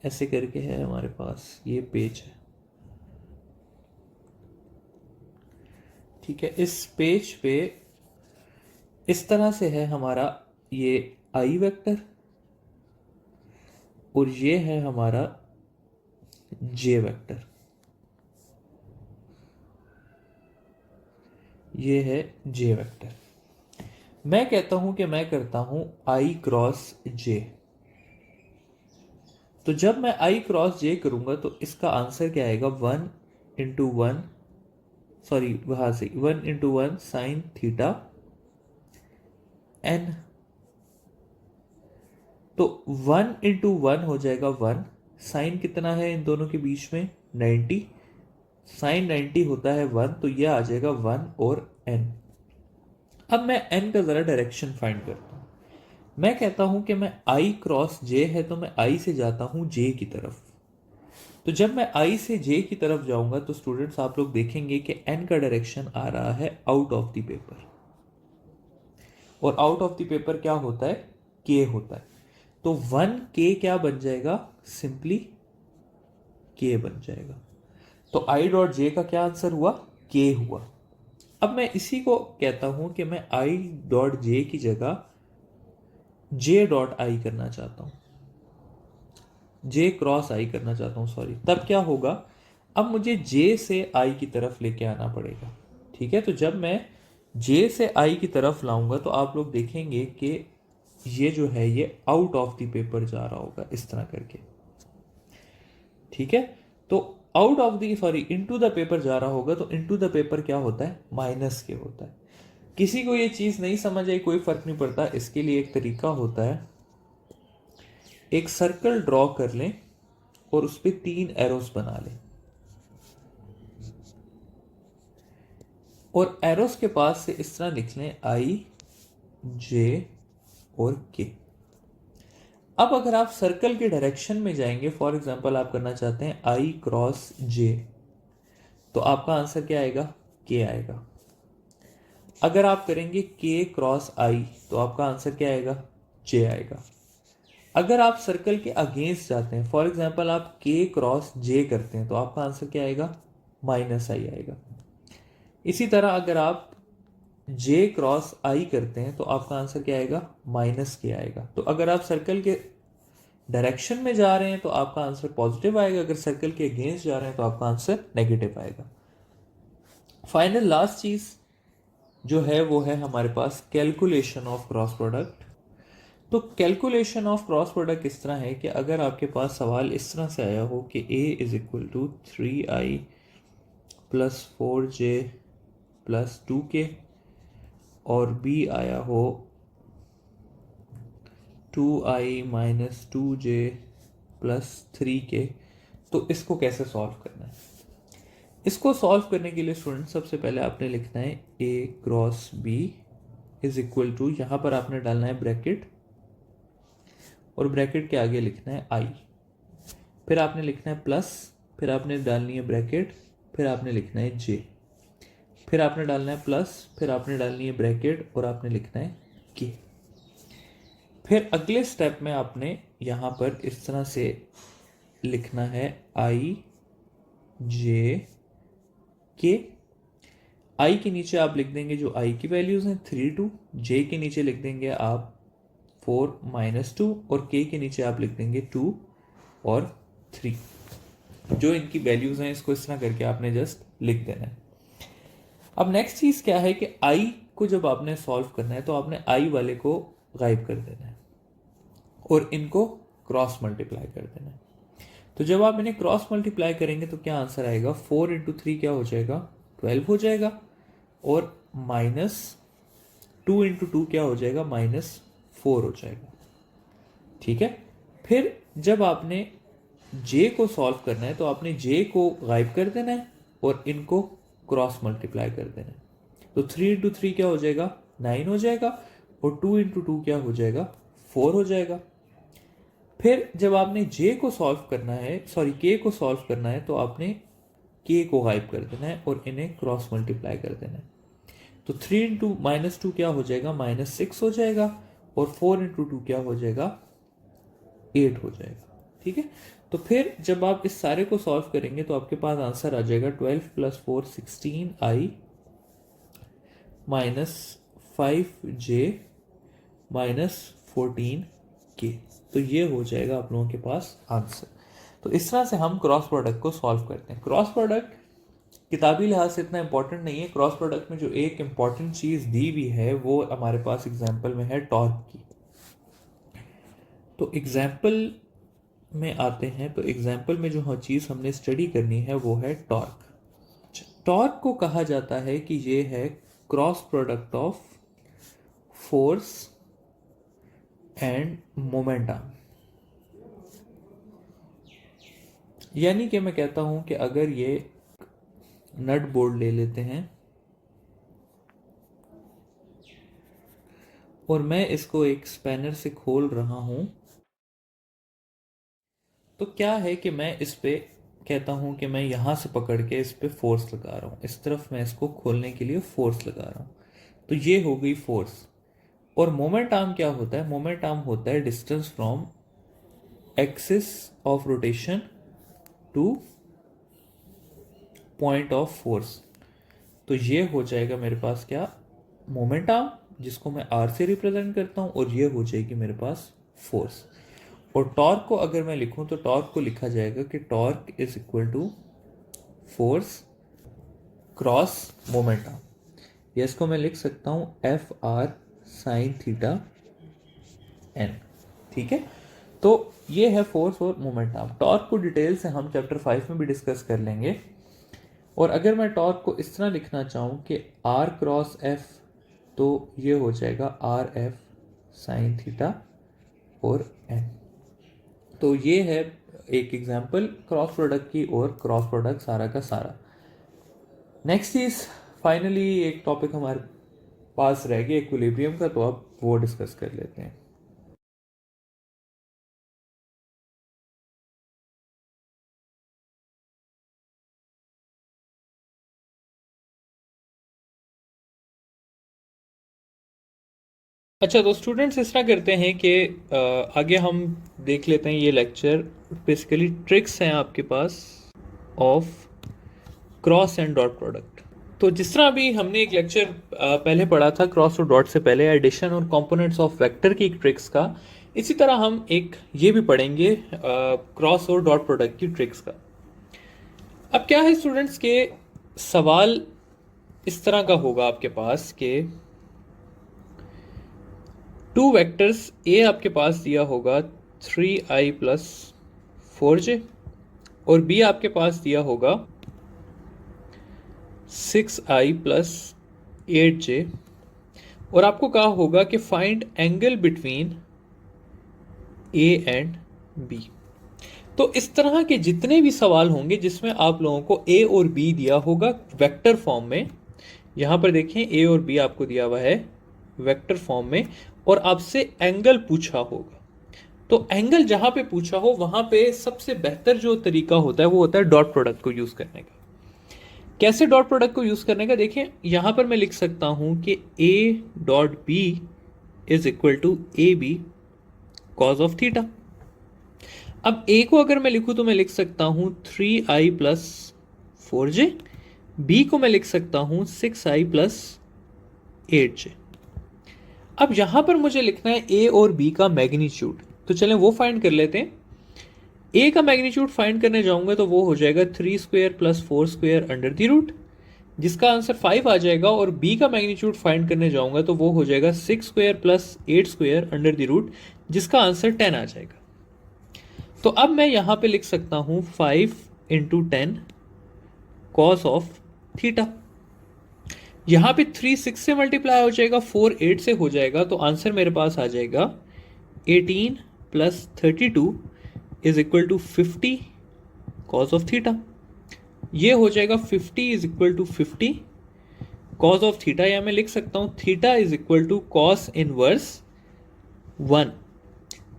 ऐसे करके है हमारे पास ये पेज है। ठीक है, इस पेज पे इस तरह से है हमारा ये आई वेक्टर, और ये है हमारा जे वेक्टर, ये है जे वेक्टर। मैं कहता हूं कि मैं करता हूं आई क्रॉस जे। तो जब मैं आई क्रॉस जे करूंगा तो इसका आंसर क्या आएगा? 1 इंटू 1, सॉरी वहां से 1 इंटू 1 साइन थीटा एन। तो 1 इंटू 1 हो जाएगा 1। साइन कितना है इन दोनों के बीच में? 90। साइन 90 होता है 1, तो यह आ जाएगा 1 और n। अब मैं n का जरा डायरेक्शन फाइंड करता हूं। मैं कहता हूं कि मैं i क्रॉस j है, तो मैं i से जाता हूं j की तरफ। तो जब मैं i से j की तरफ जाऊंगा तो स्टूडेंट्स आप लोग देखेंगे कि n का डायरेक्शन आ रहा है आउट ऑफ द पेपर, और आउट ऑफ द पेपर क्या होता है? k होता है। तो 1k क्या बन जाएगा? सिंपली k बन जाएगा। तो i डॉट j का क्या आंसर हुआ? k हुआ। अब मैं इसी को कहता हूं कि मैं i डॉट j की जगह j डॉट i करना चाहता हूं, j क्रॉस i करना चाहता हूं, सॉरी। तब क्या होगा? अब मुझे j से i की तरफ लेके आना पड़ेगा। ठीक है, तो जब मैं j से i की तरफ लाऊंगा तो आप लोग देखेंगे कि ये जो है ये आउट ऑफ द पेपर जा रहा होगा इस तरह करके। ठीक है, तो out of the sorry into the paper जा रहा होगा, तो इनटू द पेपर क्या होता है? माइनस के होता है। किसी को ये चीज नहीं समझ आई, कोई फर्क नहीं पड़ता। इसके लिए एक तरीका होता है, एक सर्कल ड्रॉ कर लें और उस पर 3 एरोस बना लें, और एरोस के पास से इस तरह लिख लें आई जे और के। अब अगर आप सर्कल के डायरेक्शन में जाएंगे, फॉर एग्जांपल आप करना चाहते हैं आई क्रॉस जे, तो आपका आंसर क्या आएगा? के आएगा। अगर आप करेंगे के क्रॉस आई तो आपका आंसर क्या आएगा? जे आएगा। अगर आप सर्कल के अगेंस्ट जाते हैं, फॉर एग्जांपल आप के क्रॉस जे करते हैं, तो आपका आंसर क्या आएगा? माइनस आई आएगा। इसी तरह अगर आप जे क्रॉस आई करते हैं तो आपका आंसर क्या आएगा? माइनस के आएगा। तो अगर आप सर्कल के डायरेक्शन में जा रहे हैं तो आपका आंसर पॉजिटिव आएगा, अगर सर्कल के अगेंस्ट जा रहे हैं तो आपका आंसर नेगेटिव आएगा। फाइनल लास्ट चीज जो है वो है हमारे पास कैलकुलेशन ऑफ क्रॉस प्रोडक्ट। तो कैलकुलेशन ऑफ क्रॉस प्रोडक्ट इस तरह है कि अगर आपके पास सवाल इस तरह से आया हो कि a is equal to 3i plus 4j plus 2k और b आया हो 2i minus 2j plus 3k। तो इसको कैसे सॉल्व करना है? इसको सॉल्व करने के लिए स्टूडेंट सबसे पहले आपने लिखना है a cross b is equal to, यहां पर आपने डालना है ब्रैकेट और ब्रैकेट के आगे लिखना है i, फिर आपने लिखना है प्लस, फिर आपने डालनी है ब्रैकेट, फिर आपने लिखना है j, फिर आपने डालना है प्लस, फिर आपने डालनी है ब्रैकेट और आपने लिखना है k। फिर अगले स्टेप में आपने यहां पर इस तरह से लिखना है i j k। i के नीचे आप लिख देंगे जो i की वैल्यूज हैं 3 2, j के नीचे लिख देंगे आप 4 माइनस 2 और k के नीचे आप लिख देंगे 2 और 3। जो इनकी वैल्यूज हैं इसको इस तरह करके आपने जस्ट लिख देना है। अब नेक्स्ट चीज क्या है कि i को जब आपने सॉल्व करना है तो आपने i वाले को गायब कर देना है और इनको क्रॉस मल्टीप्लाई कर देना है। तो जब आप इन्हें क्रॉस मल्टीप्लाई करेंगे तो क्या आंसर आएगा? 4 इंटू 3 क्या हो जाएगा? 12 हो जाएगा और माइनस 2 इंटू 2 क्या हो जाएगा? माइनस 4 हो जाएगा। ठीक है। फिर जब आपने j को सॉल्व करना है तो आपने j को गायब कर देना है और इनको क्रॉस मल्टीप्लाई कर देना है। तो 3 इंटू 3 क्या हो जाएगा? 9 हो जाएगा और 2 इंटू 2 क्या हो जाएगा? 4 हो जाएगा। फिर जब आपने j को सॉल्व करना है, सॉरी k को सॉल्व करना है, तो आपने k को गायब कर देना है और इन्हें क्रॉस मल्टीप्लाई कर देना है। तो 3 इंटू माइनस 2 क्या हो जाएगा? माइनस 6 हो जाएगा और 4 इंटू 2 क्या हो जाएगा? 8 हो जाएगा। ठीक है। तो फिर जब आप इस सारे को सॉल्व करेंगे तो आपके पास आंसर आ जाएगा 12 plus 4 16i minus 5j minus 14k। तो ये हो जाएगा आप लोगों के पास आंसर। तो इस तरह से हम क्रॉस प्रोडक्ट को सॉल्व करते हैं। क्रॉस प्रोडक्ट किताबी लिहाज से इतना इंपॉर्टेंट नहीं है। क्रॉस प्रोडक्ट में जो एक इंपॉर्टेंट चीज दी हुई है वो हमारे पास एग्जाम्पल में है टॉर्क की। तो एग्जाम्पल में आते हैं। तो एग्जाम्पल में जो चीज हमने स्टडी करनी है वो है टॉर्क। टॉर्क को कहा जाता है कि ये है cross product of force and momentum. यानी कि मैं कहता हूं कि अगर ये नट बोल्ट ले लेते हैं और मैं इसको एक स्पैनर से खोल रहा हूं, तो क्या है कि मैं इस पे कहता हूं कि मैं यहां से पकड़ के इस पे फोर्स लगा रहा हूं, इस तरफ मैं इसको खोलने के लिए फोर्स लगा रहा हूं। तो ये हो गई फोर्स। और मोमेंट आर्म क्या होता है? मोमेंट आर्म होता है distance from axis of rotation two point of force. तो ये हो जाएगा मेरे पास क्या? मोमेंट आर्म, जिसको मैं आर से रिप्रेजेंट करता हूं, और ये हो जाएगी मेरे पास फोर्स। और टॉर्क को अगर मैं लिखूं तो टॉर्क को लिखा जाएगा कि torque is equal to force cross moment arm. या इसको मैं लिख सकता हूं F R sine theta N. ठीक है। तो ये है फोर्स और मोमेंट आर्म। टॉर्क को डिटेल से हम चैप्टर 5 में भी डिस्कस कर लेंगे। और अगर मैं टॉर्क को इस तरह लिखना चाहूँ कि आर क्रॉस एफ, तो ये हो जाएगा आर एफ साइन थीटा और एन। तो ये है एक एग्जांपल क्रॉस प्रोडक्ट की और क्रॉस प्रोडक्ट सारा का सारा। नेक्स्ट इज फाइनली एक टॉपिक हमारे पास रह गया इक्विलिब्रियम का, तो अब वो डिस्कस कर लेते हैं। अच्छा, तो स्टूडेंट्स इस तरह करते हैं कि आगे हम देख लेते हैं ये लेक्चर। बेसिकली ट्रिक्स हैं आपके पास of cross and dot product. तो जिस तरह अभी हमने एक लेक्चर पहले पढ़ा था क्रॉस और डॉट से पहले एडिशन और कंपोनेंट्स ऑफ वेक्टर की ट्रिक्स का, इसी तरह हम एक ये भी पढ़ेंगे क्रॉस और डॉट प्रोडक्ट की ट्रिक्स का। अब क्या है स्टूडेंट्स के सवाल इस तरह का होगा आपके पास कि टू वेक्टर्स ए आपके पास दिया होगा 3i प्लस 4j और बी आपके पास दिया होगा 6i प्लस 8j, और आपको कहा होगा कि find angle between A and B. तो इस तरह के जितने भी सवाल होंगे जिसमें आप लोगों को ए और बी दिया होगा वेक्टर फॉर्म में, यहां पर देखें ए और बी आपको दिया हुआ है वेक्टर फॉर्म में, और आपसे एंगल पूछा होगा, तो एंगल जहां पे पूछा हो वहां पे सबसे बेहतर जो तरीका होता है वो होता है डॉट प्रोडक्ट को यूज करने का। कैसे डॉट प्रोडक्ट को यूज करने का, देखें यहां पर मैं लिख सकता हूं कि A dot B is equal to A B cos of theta. अब ए को अगर मैं लिखूं तो मैं लिख सकता हूं 3i प्लस 4j, बी को मैं लिख सकता हूं 6i प्लस 8j। अब यहां पर मुझे लिखना है ए और बी का मैग्नीट्यूड, तो चलें वो फाइंड कर लेते हैं। ए का मैग्नीट्यूड फाइंड करने जाऊंगा तो वो हो जाएगा 3 square plus 4 square under the root, जिसका आंसर 5 आ जाएगा, और बी का मैग्नीट्यूड फाइंड करने जाऊंगा तो वो हो जाएगा 6 square plus 8 square under the root, जिसका आंसर 10 आ जाएगा। तो अब मैं यहां पे लिख सकता हूं 5 इंटू 10 कॉस ऑफ थीटा। यहां पे 3 6 से मल्टीप्लाई हो जाएगा, 4 8 से हो जाएगा, तो आंसर मेरे पास आ जाएगा 18 plus 32 is equal to 50 cos of theta. ये हो जाएगा 50 is equal to 50 cos of theta, या मैं लिख सकता हूं theta is equal to cos inverse 1,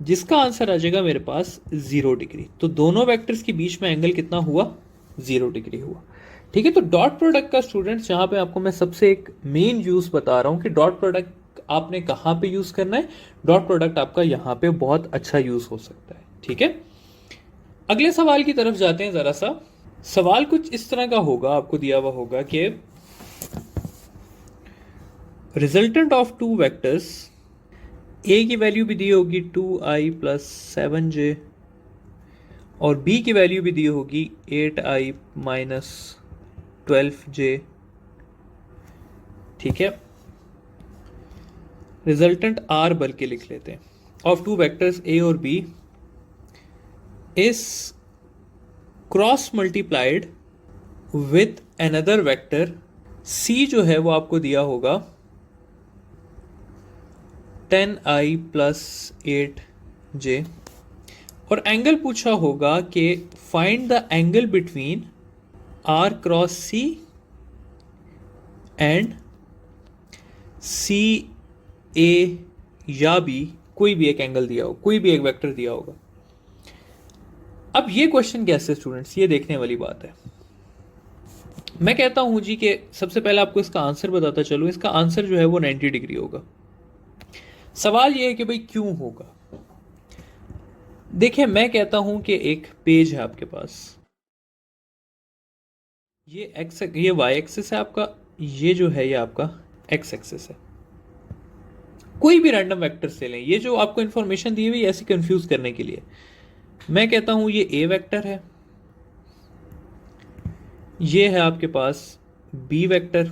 जिसका आंसर आ जाएगा मेरे पास 0 डिग्री। तो दोनों वेक्टर्स के बीच में एंगल कितना हुआ, 0 डिग्री हुआ। ठीक है, तो डॉट प्रोडक्ट का स्टूडेंट्स यहां पे आपको मैं सबसे एक मेन यूज बता रहा हूं कि डॉट प्रोडक्ट आपने कहां पे यूज करना है। डॉट प्रोडक्ट आपका यहां पे बहुत अच्छा यूज हो सकता है। ठीक है, अगले सवाल की तरफ जाते हैं जरा सा। सवाल कुछ इस तरह का होगा, आपको दिया हुआ होगा कि रिजल्टेंट ऑफ टू वेक्टर्स, ए की वैल्यू भी दी होगी 2i प्लस 7j, और बी की वैल्यू भी दी होगी 8i माइनस 12j। ठीक है, रिजल्टेंट आर बल्कि लिख लेते हैं, ऑफ टू वेक्टर्स ए और B is cross multiplied with another vector C, जो है वो आपको दिया होगा 10i प्लस 8j, और एंगल पूछा होगा कि find the angle between R cross C and C A या बी, कोई भी एक एंगल दिया हो, कोई भी एक वेक्टर दिया होगा। अब ये क्वेश्चन कैसे स्टूडेंट्स, ये देखने वाली बात है। मैं कहता हूं जी कि सबसे पहले आपको इसका आंसर बताता चलूं, इसका आंसर जो है वो 90 डिग्री होगा। सवाल ये है कि भाई क्यों होगा। देखिए, मैं कहता हूं कि एक पेज है आपके पास, ये वाई एक्सिस है आपका, ये जो है ये आपका एक्स एक्सिस है। कोई भी रैंडम वेक्टर से लें, ये जो आपको इंफॉर्मेशन दी हुई ऐसे कंफ्यूज करने के लिए। मैं कहता हूं ये ए वेक्टर है, ये है आपके पास बी वेक्टर,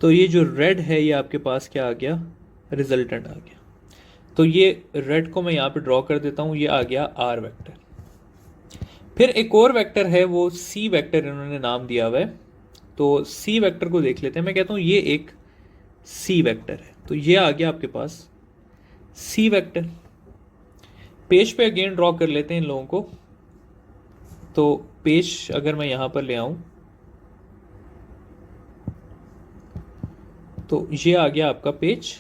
तो ये जो रेड है ये आपके पास क्या आ गया, रिजल्टेंट आ गया। तो ये रेड को मैं यहाँ पे ड्रॉ कर देता हूँ, ये आ गया आर वेक्टर। फिर एक और वेक्टर है वो सी वेक्टर इन्होंने नाम दिया हुआ है, तो सी वेक्टर को देख लेते हैं। मैं कहता हूँ ये एक सी वेक्टर है, तो ये आ गया आपके पास सी वेक्टर। पेज पे अगेन ड्रॉ कर लेते हैं इन लोगों को, तो पेज अगर मैं यहाँ पर ले आऊँ तो ये आ गया आपका पेज,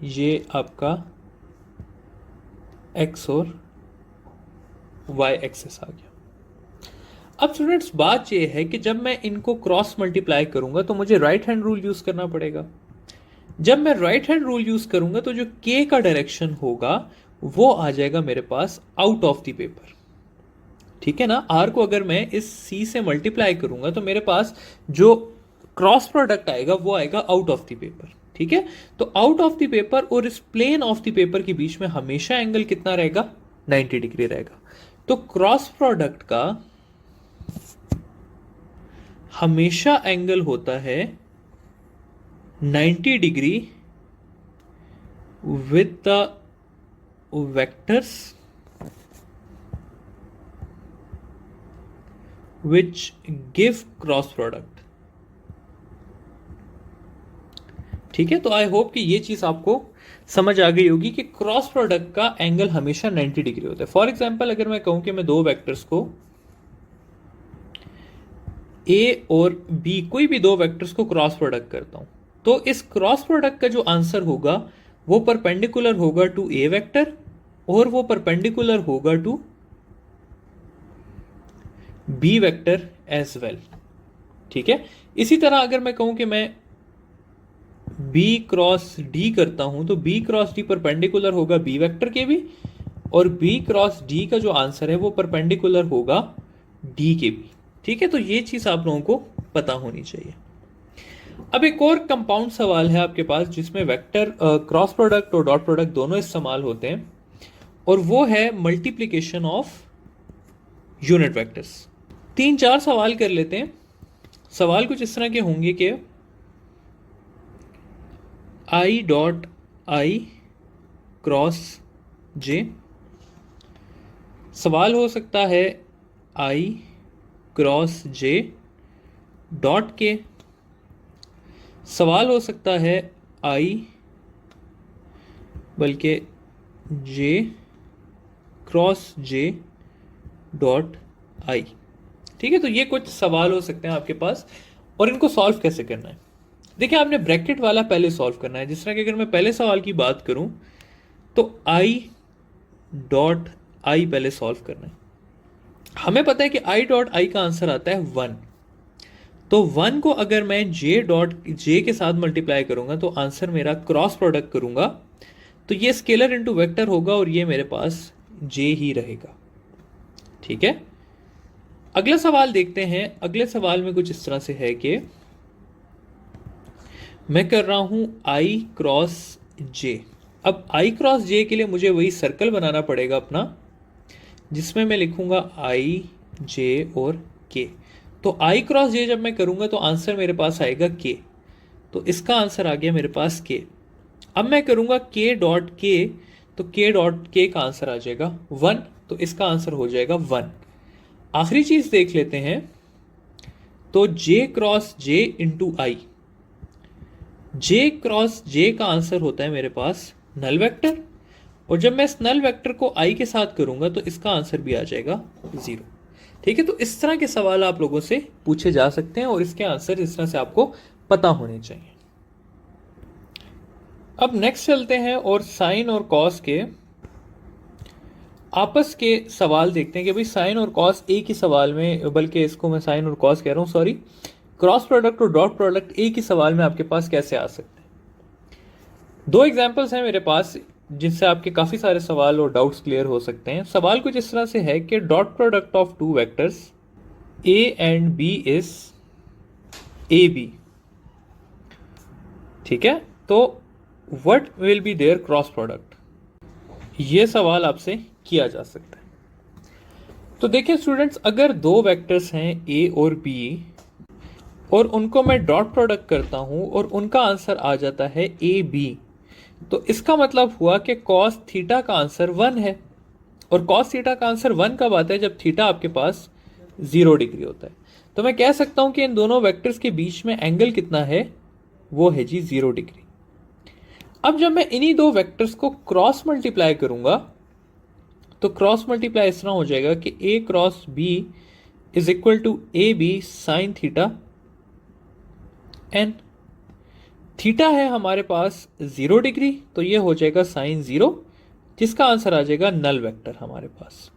ये आपका एक्स और वाई एक्सिस आ गया। अब स्टूडेंट्स बात ये है कि जब मैं इनको क्रॉस मल्टीप्लाई करूंगा तो मुझे राइट हैंड रूल यूज करना पड़ेगा। जब मैं राइट हैंड रूल यूज करूंगा तो जो के का डायरेक्शन होगा वो आ जाएगा मेरे pass out of the paper. ठीक है ना, आर को अगर मैं इस सी से मल्टीप्लाई करूंगा तो मेरे पास जो क्रॉस प्रोडक्ट आएगा वो आएगा आउट ऑफ द पेपर। ठीक है, तो आउट ऑफ द पेपर और इस प्लेन ऑफ द पेपर के बीच में हमेशा एंगल कितना रहेगा, 90 डिग्री रहेगा। तो क्रॉस प्रोडक्ट का हमेशा एंगल होता है 90 degree with the vectors which give cross product। ठीक है, तो आई होप कि ये चीज आपको समझ आ गई होगी कि क्रॉस प्रोडक्ट का एंगल हमेशा 90 डिग्री होता है। फॉर एग्जाम्पल अगर मैं कहूं कि मैं दो वेक्टर्स को ए और बी, कोई भी दो वेक्टर्स को क्रॉस प्रोडक्ट करता हूं, तो इस क्रॉस प्रोडक्ट का जो आंसर होगा वो परपेंडिकुलर होगा टू ए वेक्टर और वो परपेंडिकुलर होगा to B vector as well. ठीक है, इसी तरह अगर मैं कहूं कि मैं बी क्रॉस डी करता हूं, तो बी क्रॉस डी परपेंडिकुलर होगा बी वेक्टर के भी, और बी क्रॉस डी का जो आंसर है वो परपेंडिकुलर होगा डी के भी। ठीक है, तो ये चीज आप लोगों को पता होनी चाहिए। अब एक और कंपाउंड सवाल है आपके पास जिसमें वेक्टर क्रॉस प्रोडक्ट और डॉट प्रोडक्ट दोनों इस्तेमाल होते हैं, और वो है मल्टीप्लिकेशन ऑफ यूनिट वेक्टर्स। 3-4 सवाल कर लेते हैं। सवाल कुछ इस तरह के होंगे कि आई डॉट आई क्रॉस जे, सवाल हो सकता है आई क्रॉस जे डॉट के, सवाल हो सकता है आई बल्कि जे क्रॉस जे डॉट आई। ठीक है, तो ये कुछ सवाल हो सकते हैं आपके पास, और इनको सॉल्व कैसे करना है। देखिए, आपने ब्रैकेट वाला पहले सॉल्व करना है। जिस तरह कि अगर मैं पहले सवाल की बात करूं तो आई डॉट आई पहले सॉल्व करना है। हमें पता है कि आई डॉट आई का आंसर आता है 1, तो 1 को अगर मैं जे डॉट जे के साथ मल्टीप्लाई करूंगा तो आंसर मेरा क्रॉस प्रोडक्ट करूंगा तो ये स्केलर इनटू वेक्टर होगा और ये मेरे पास जे ही रहेगा। ठीक है, अगला सवाल देखते हैं। अगले सवाल में कुछ इस तरह से है कि मैं कर रहा हूं आई क्रॉस जे। अब आई क्रॉस जे के लिए मुझे वही सर्कल बनाना पड़ेगा अपना, जिसमें मैं लिखूंगा आई जे और के। तो आई क्रॉस जे जब मैं करूंगा तो आंसर मेरे पास आएगा के, तो इसका आंसर आ गया मेरे पास के। अब मैं करूंगा के डॉट के, तो के डॉट के का आंसर आ जाएगा 1, तो इसका आंसर हो जाएगा 1। आखिरी चीज देख लेते हैं, तो जे क्रॉस जे इंटू आई, जे क्रॉस जे का आंसर होता है मेरे पास नल वेक्टर, और जब मैं इस नल वेक्टर को आई के साथ करूंगा तो इसका आंसर भी आ जाएगा 0। ठीक है, तो इस तरह के सवाल आप लोगों से पूछे जा सकते हैं और इसके आंसर इस तरह से आपको पता होने चाहिए। अब नेक्स्ट चलते हैं और साइन और कॉस के आपस के सवाल देखते हैं कि भाई साइन और कॉस एक ही सवाल में, बल्कि इसको मैं साइन और कॉस कह रहा हूं, सॉरी, क्रॉस प्रोडक्ट और डॉट प्रोडक्ट एक ही सवाल में आपके पास कैसे आ सकते हैं। 2 एग्जांपल्स हैं मेरे पास जिनसे आपके काफी सारे सवाल और डाउट्स क्लियर हो सकते हैं। सवाल कुछ इस तरह से है कि dot product of 2 vectors A and B is A B. ठीक है, तो what will be their cross product, ये सवाल आपसे किया जा सकता है। तो देखिए स्टूडेंट्स, अगर 2 वेक्टर्स हैं ए और बी और उनको मैं डॉट प्रोडक्ट करता हूं और उनका आंसर आ जाता है ए बी, तो इसका मतलब हुआ कि कॉस थीटा का आंसर 1 है। और कॉस थीटा का आंसर 1 कब आता है, जब थीटा आपके पास 0 डिग्री होता है। तो मैं कह सकता हूं कि इन दोनों वेक्टर्स के बीच में एंगल कितना है, वो है जी 0 डिग्री। अब जब मैं इन्हीं 2 वेक्टर्स को क्रॉस मल्टीप्लाई करूंगा तो क्रॉस मल्टीप्लाई इस तरह हो जाएगा कि A cross B is equal to A B sine theta N. Theta है हमारे पास 0 डिग्री, तो ये हो जाएगा साइन 0, जिसका आंसर आ जाएगा नल वेक्टर हमारे पास।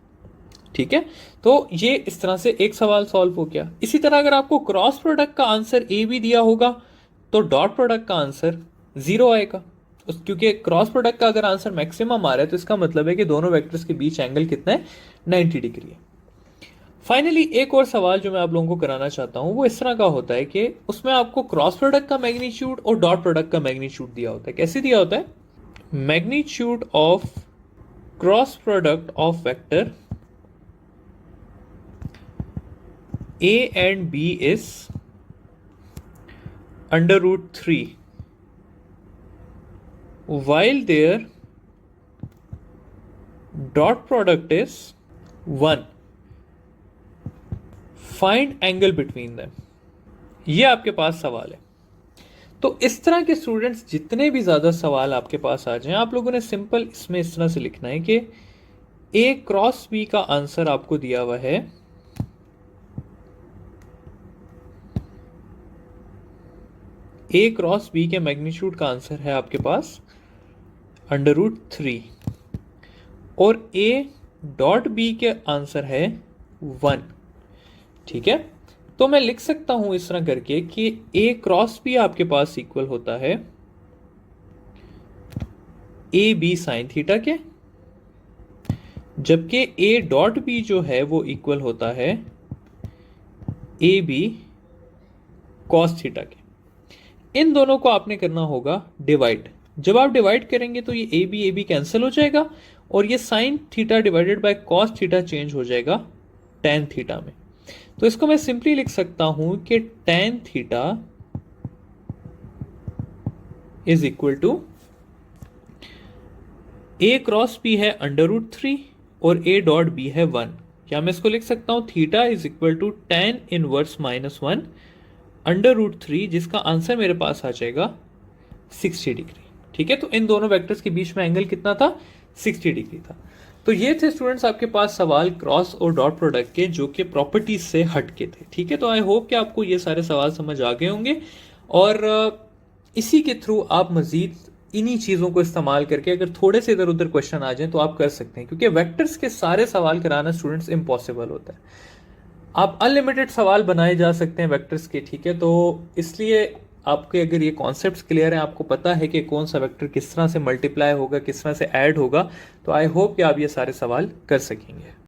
ठीक है, तो ये इस तरह से एक सवाल सॉल्व हो गया। इसी तरह अगर आपको क्रॉस प्रोडक्ट का आंसर ए बी दिया होगा तो डॉट प्रोडक्ट का आंसर 0 आएगा, क्योंकि क्रॉस प्रोडक्ट का अगर आंसर मैक्सिमम आ रहा है तो इसका मतलब है कि दोनों वेक्टर्स के बीच एंगल कितना है, 90 डिग्री है। फाइनली एक और सवाल जो मैं आप लोगों को कराना चाहता हूं वो इस तरह का होता है कि उसमें आपको क्रॉस प्रोडक्ट का मैग्नीट्यूड और डॉट प्रोडक्ट का मैग्नीट्यूड दिया होता है। कैसे दिया होता है, magnitude of cross product of vector A and B is √3 while their dot product is 1, find angle between them। ये आपके पास सवाल है। तो इस तरह के स्टूडेंट्स जितने भी ज़्यादा सवाल आपके पास आ जाएं, आप लोगों ने सिंपल इसमें इस तरह से लिखना है कि ए क्रॉस बी का आंसर आपको दिया हुआ है ए क्रॉस बी के मैग्नीट्यूड का आंसर है आपके पास √3 और ए डॉट बी के आंसर है 1। ठीक है, तो मैं लिख सकता हूं इस तरह करके कि ए क्रॉस बी आपके पास इक्वल होता है ए बी साइन थीटा के, जबकि ए डॉट बी जो है वो इक्वल होता है ए बी कॉस थीटा के। इन दोनों को आपने करना होगा डिवाइड। जब आप डिवाइड करेंगे तो ये ए बी कैंसिल हो जाएगा और ये sine theta divided by cos theta change हो जाएगा टेन थीटा में। तो इसको मैं सिंपली लिख सकता हूं कि tan theta is equal to A cross B है √3 और ए डॉट बी है 1। क्या मैं इसको लिख सकता हूं theta is equal to tan inverse -1 √3, जिसका आंसर मेरे पास आ जाएगा 60 डिग्री। ठीक है, तो इन दोनों वेक्टर्स के बीच में एंगल कितना था? 60 डिग्री था। तो ये थे स्टूडेंट्स आपके पास सवाल क्रॉस और डॉट प्रोडक्ट के, जो कि प्रॉपर्टीज से हट के थे। ठीक है, तो आई होप कि आपको ये सारे सवाल समझ आ गए होंगे और इसी के थ्रू आप मजीद इन्हीं चीज़ों को इस्तेमाल करके अगर थोड़े से इधर उधर क्वेश्चन आ जाएं तो आप कर सकते हैं, क्योंकि वेक्टर्स के सारे सवाल कराना स्टूडेंट्स इम्पॉसिबल होता है। आप अनलिमिटेड सवाल बनाए जा सकते हैं वेक्टर्स के। ठीक है, तो इसलिए आपके अगर ये कॉन्सेप्ट्स क्लियर हैं, आपको पता है कि कौन सा वेक्टर किस तरह से मल्टीप्लाई होगा, किस तरह से ऐड होगा, तो आई होप कि आप ये सारे सवाल कर सकेंगे।